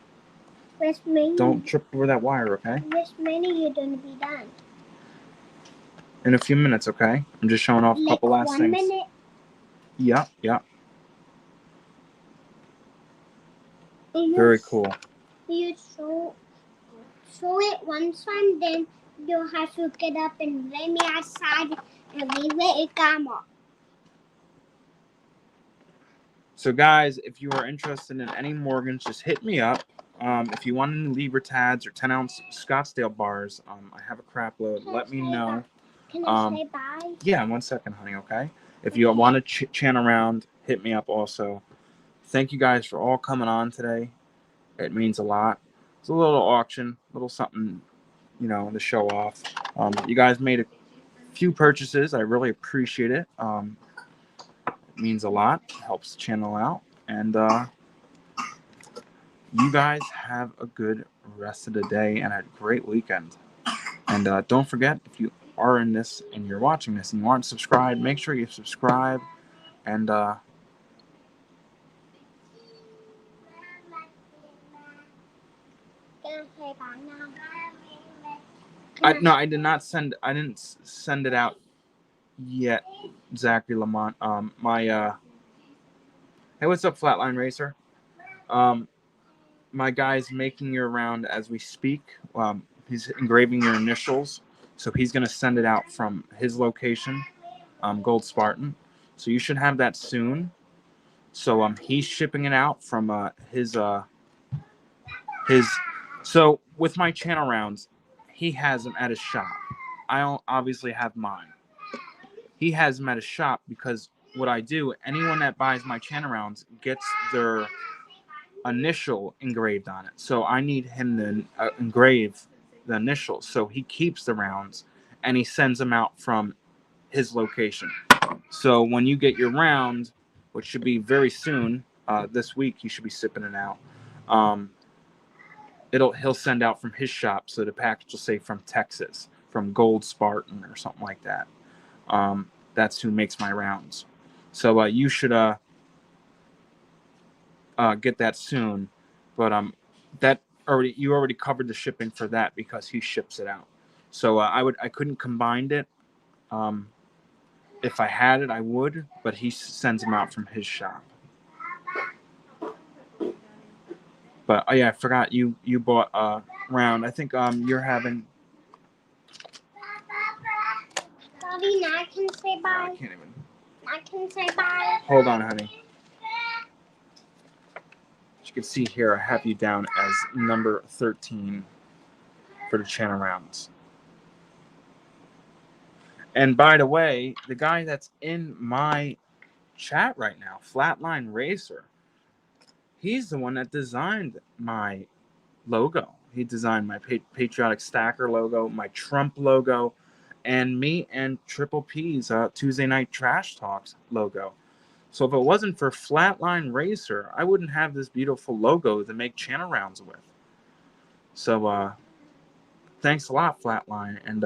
Which many? Don't trip over that wire, okay? Which many you're gonna be done? In a few minutes, okay? I'm just showing off a couple last 1 things. minute. Yeah. Very cool. You show it one time, then you'll have to get up and lay me outside and leave it in camera. So, guys, if you are interested in any Morgans, just hit me up. If you want any Libra Tads or 10-ounce Scottsdale bars, I have a crap load. Let me know. Can I say bye? Yeah, 1 second, honey, okay? If you want to chat around, hit me up also. Thank you guys for all coming on today. It means a lot. It's a little auction, a little something, to show off. You guys made a few purchases. I really appreciate it. It means a lot. It helps the channel out. And you guys have a good rest of the day and a great weekend. And don't forget, if you are in this and you're watching this and you aren't subscribed, make sure you subscribe. And I didn't send it out yet, Zachary Lamont. Hey, what's up, Flatline Racer? My guy's making your round as we speak. He's engraving your initials, so he's gonna send it out from his location, Gold Spartan. So you should have that soon. So he's shipping it out from his. So with my channel rounds, he has them at his shop. I don't obviously have mine. He has them at his shop because what I do, anyone that buys my channel rounds gets their initial engraved on it. So I need him to engrave the initials. So he keeps the rounds and he sends them out from his location. So when you get your round, which should be very soon, this week, he should be sipping it out. He'll send out from his shop. So the package will say from Texas, from Gold Spartan or something like that. That's who makes my rounds. So you should get that soon. But you already covered the shipping for that because he ships it out. So I couldn't combine it. If I had it, I would, but he sends them out from his shop. But yeah, I forgot you bought a round. I think you're having. Daddy, now I can say bye. I can't even. I can say bye. Hold on, honey. As you can see here, I have you down as number 13 for the channel rounds. And by the way, the guy that's in my chat right now, Flatline Racer, he's the one that designed my logo. He designed my Patriotic Stacker logo, my Trump logo, and me and Triple P's Tuesday Night Trash Talks logo. So if it wasn't for Flatline Racer, I wouldn't have this beautiful logo to make channel rounds with. So thanks a lot, Flatline. And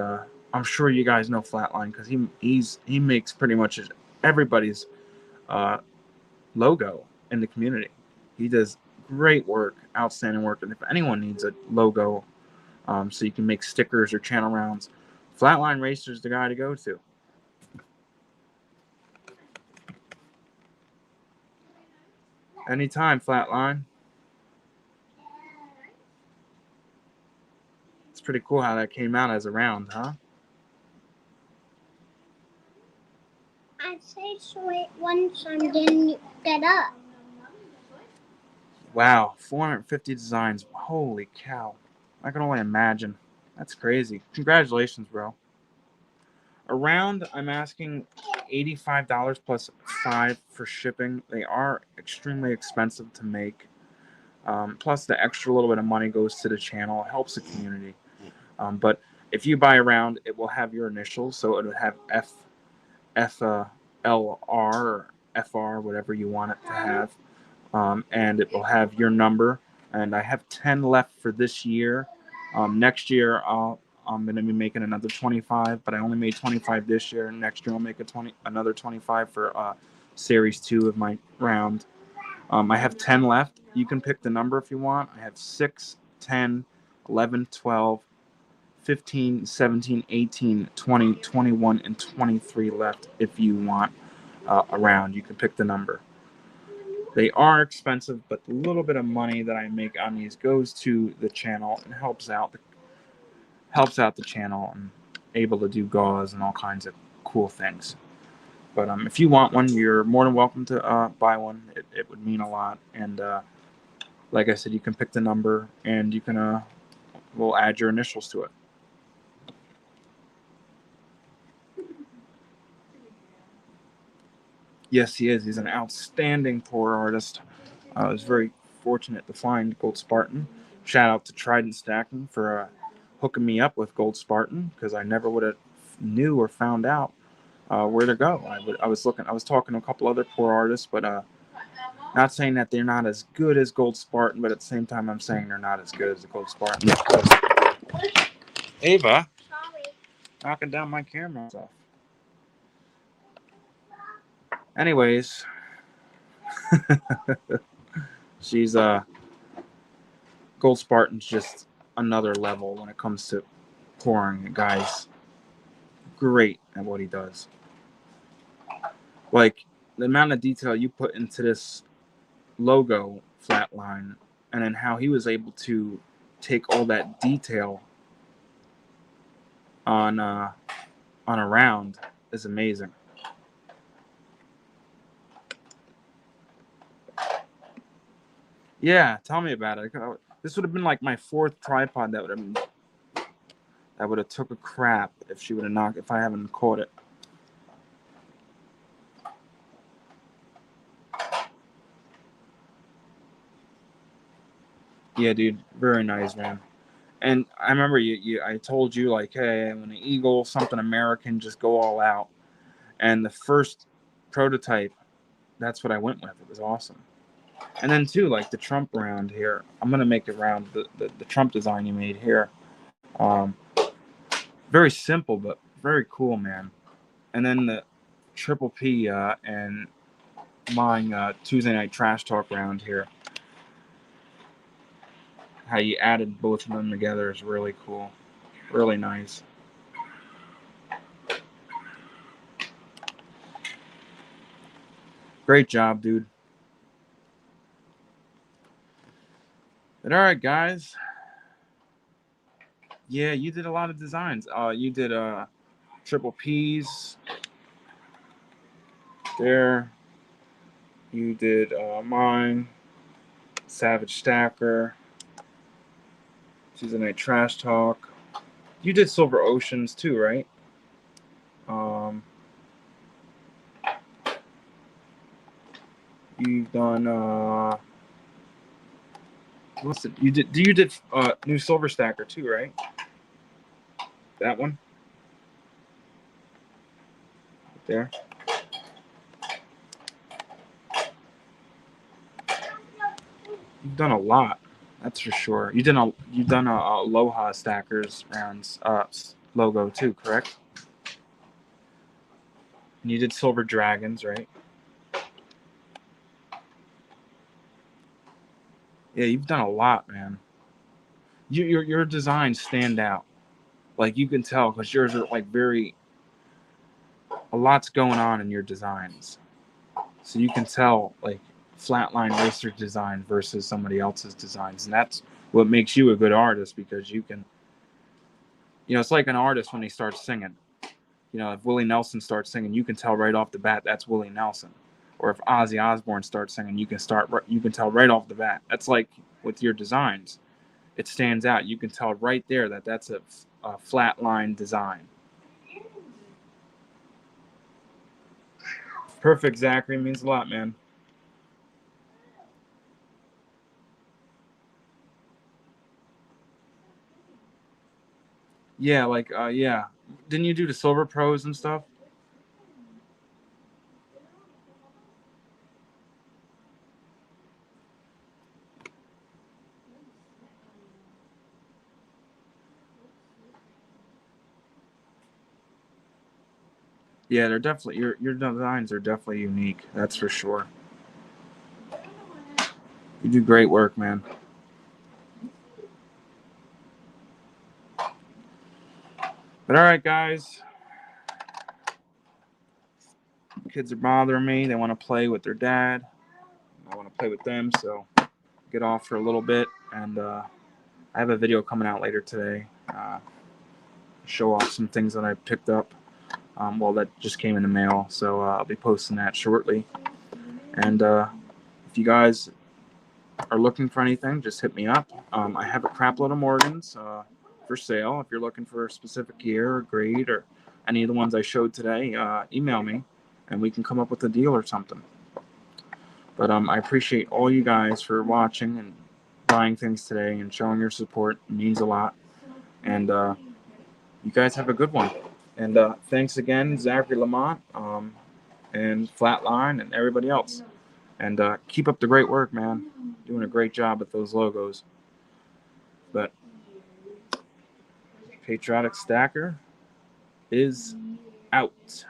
I'm sure you guys know Flatline because he makes pretty much everybody's logo in the community. He does great work, outstanding work. And if anyone needs a logo so you can make stickers or channel rounds, Flatline Racer is the guy to go to. Anytime, Flatline. It's pretty cool how that came out as a round, huh? I say show it one time, then you get up. Wow, 450 designs. Holy cow. I can only imagine. That's crazy. Congratulations, bro. Around, I'm asking $85 plus $5 for shipping. They are extremely expensive to make. Plus, the extra little bit of money goes to the channel. It helps the community. But if you buy a round, it will have your initials. So it would have FLR or FR, whatever you want it to have. And it will have your number. And I have 10 left for this year. Next year, I'm gonna be making another 25, but I only made 25 this year. Next year, I'll make another 25 for Series 2 of my round. I have 10 left. You can pick the number if you want. I have 6, 10, 11, 12, 15, 17, 18, 20, 21, and 23 left if you want a round. You can pick the number. They are expensive, but the little bit of money that I make on these goes to the channel and helps out the channel and able to do gauze and all kinds of cool things. But if you want one, you're more than welcome to buy one. It would mean a lot. And like I said, you can pick the number and you can we'll add your initials to it. Yes, he is. He's an outstanding pour artist. I was very fortunate to find Gold Spartan. Shout out to Trident Stacking for hooking me up with Gold Spartan, because I never would have knew or found out where to go. I was talking to a couple other pour artists, but not saying that they're not as good as Gold Spartan, but at the same time, I'm saying they're not as good as the Gold Spartan. Ava, Sorry. knocking down my camera stuff. Anyways, she's Gold Spartan's just another level when it comes to pouring. The guy's great at what he does. Like the amount of detail you put into this logo flatline, and then how he was able to take all that detail on a round is amazing. Yeah, tell me about it. This would have been like my 4th tripod that would have took a crap if I haven't caught it. Yeah, dude, very nice, man. And I remember I told you, like, hey, when the Eagle, something American, just go all out. And the first prototype, that's what I went with. It was awesome. And then too, like the Trump round here, I'm gonna make it round the Trump design you made here. Very simple, but very cool, man. And then the Triple P and mine Tuesday Night Trash Talk round here. How you added both of them together is really cool. Really nice. Great job, dude. But all right, guys. Yeah, you did a lot of designs. You did Triple P's there. You did mine, Savage Stacker, Tuesday Night Trash Talk. You did Silver Oceans too, right? You've done what's it? You did New Silver Stacker too, right? That one right there. You've done a lot, that's for sure. You've done a Aloha Stackers rounds logo too, correct? And you did Silver Dragons, right? Yeah, you've done a lot, man. Your designs stand out. Like you can tell, because yours are like a lot's going on in your designs. So you can tell like flatline racer design versus somebody else's designs, and that's what makes you a good artist, because you can, it's like an artist when they start singing. If Willie Nelson starts singing, you can tell right off the bat that's Willie Nelson. Or if Ozzy Osbourne starts singing, you can tell right off the bat. That's like with your designs. It stands out. You can tell right there that that's a flatline design. Perfect, Zachary. Means a lot, man. Yeah, yeah. Didn't you do the Silver Pros and stuff? Yeah, they're definitely your designs are definitely unique. That's for sure. You do great work, man. But all right, guys. Kids are bothering me. They want to play with their dad. I want to play with them, so get off for a little bit. And I have a video coming out later today. Show off some things that I picked up. Well, that just came in the mail, so I'll be posting that shortly. And if you guys are looking for anything, just hit me up. I have a crap load of Morgans for sale. If you're looking for a specific year or grade or any of the ones I showed today, email me and we can come up with a deal or something. But I appreciate all you guys for watching and buying things today and showing your support. It means a lot. And you guys have a good one. And thanks again, Zachary Lamont and Flatline and everybody else. And keep up the great work, man. Doing a great job with those logos. But Patriotic Stacker is out.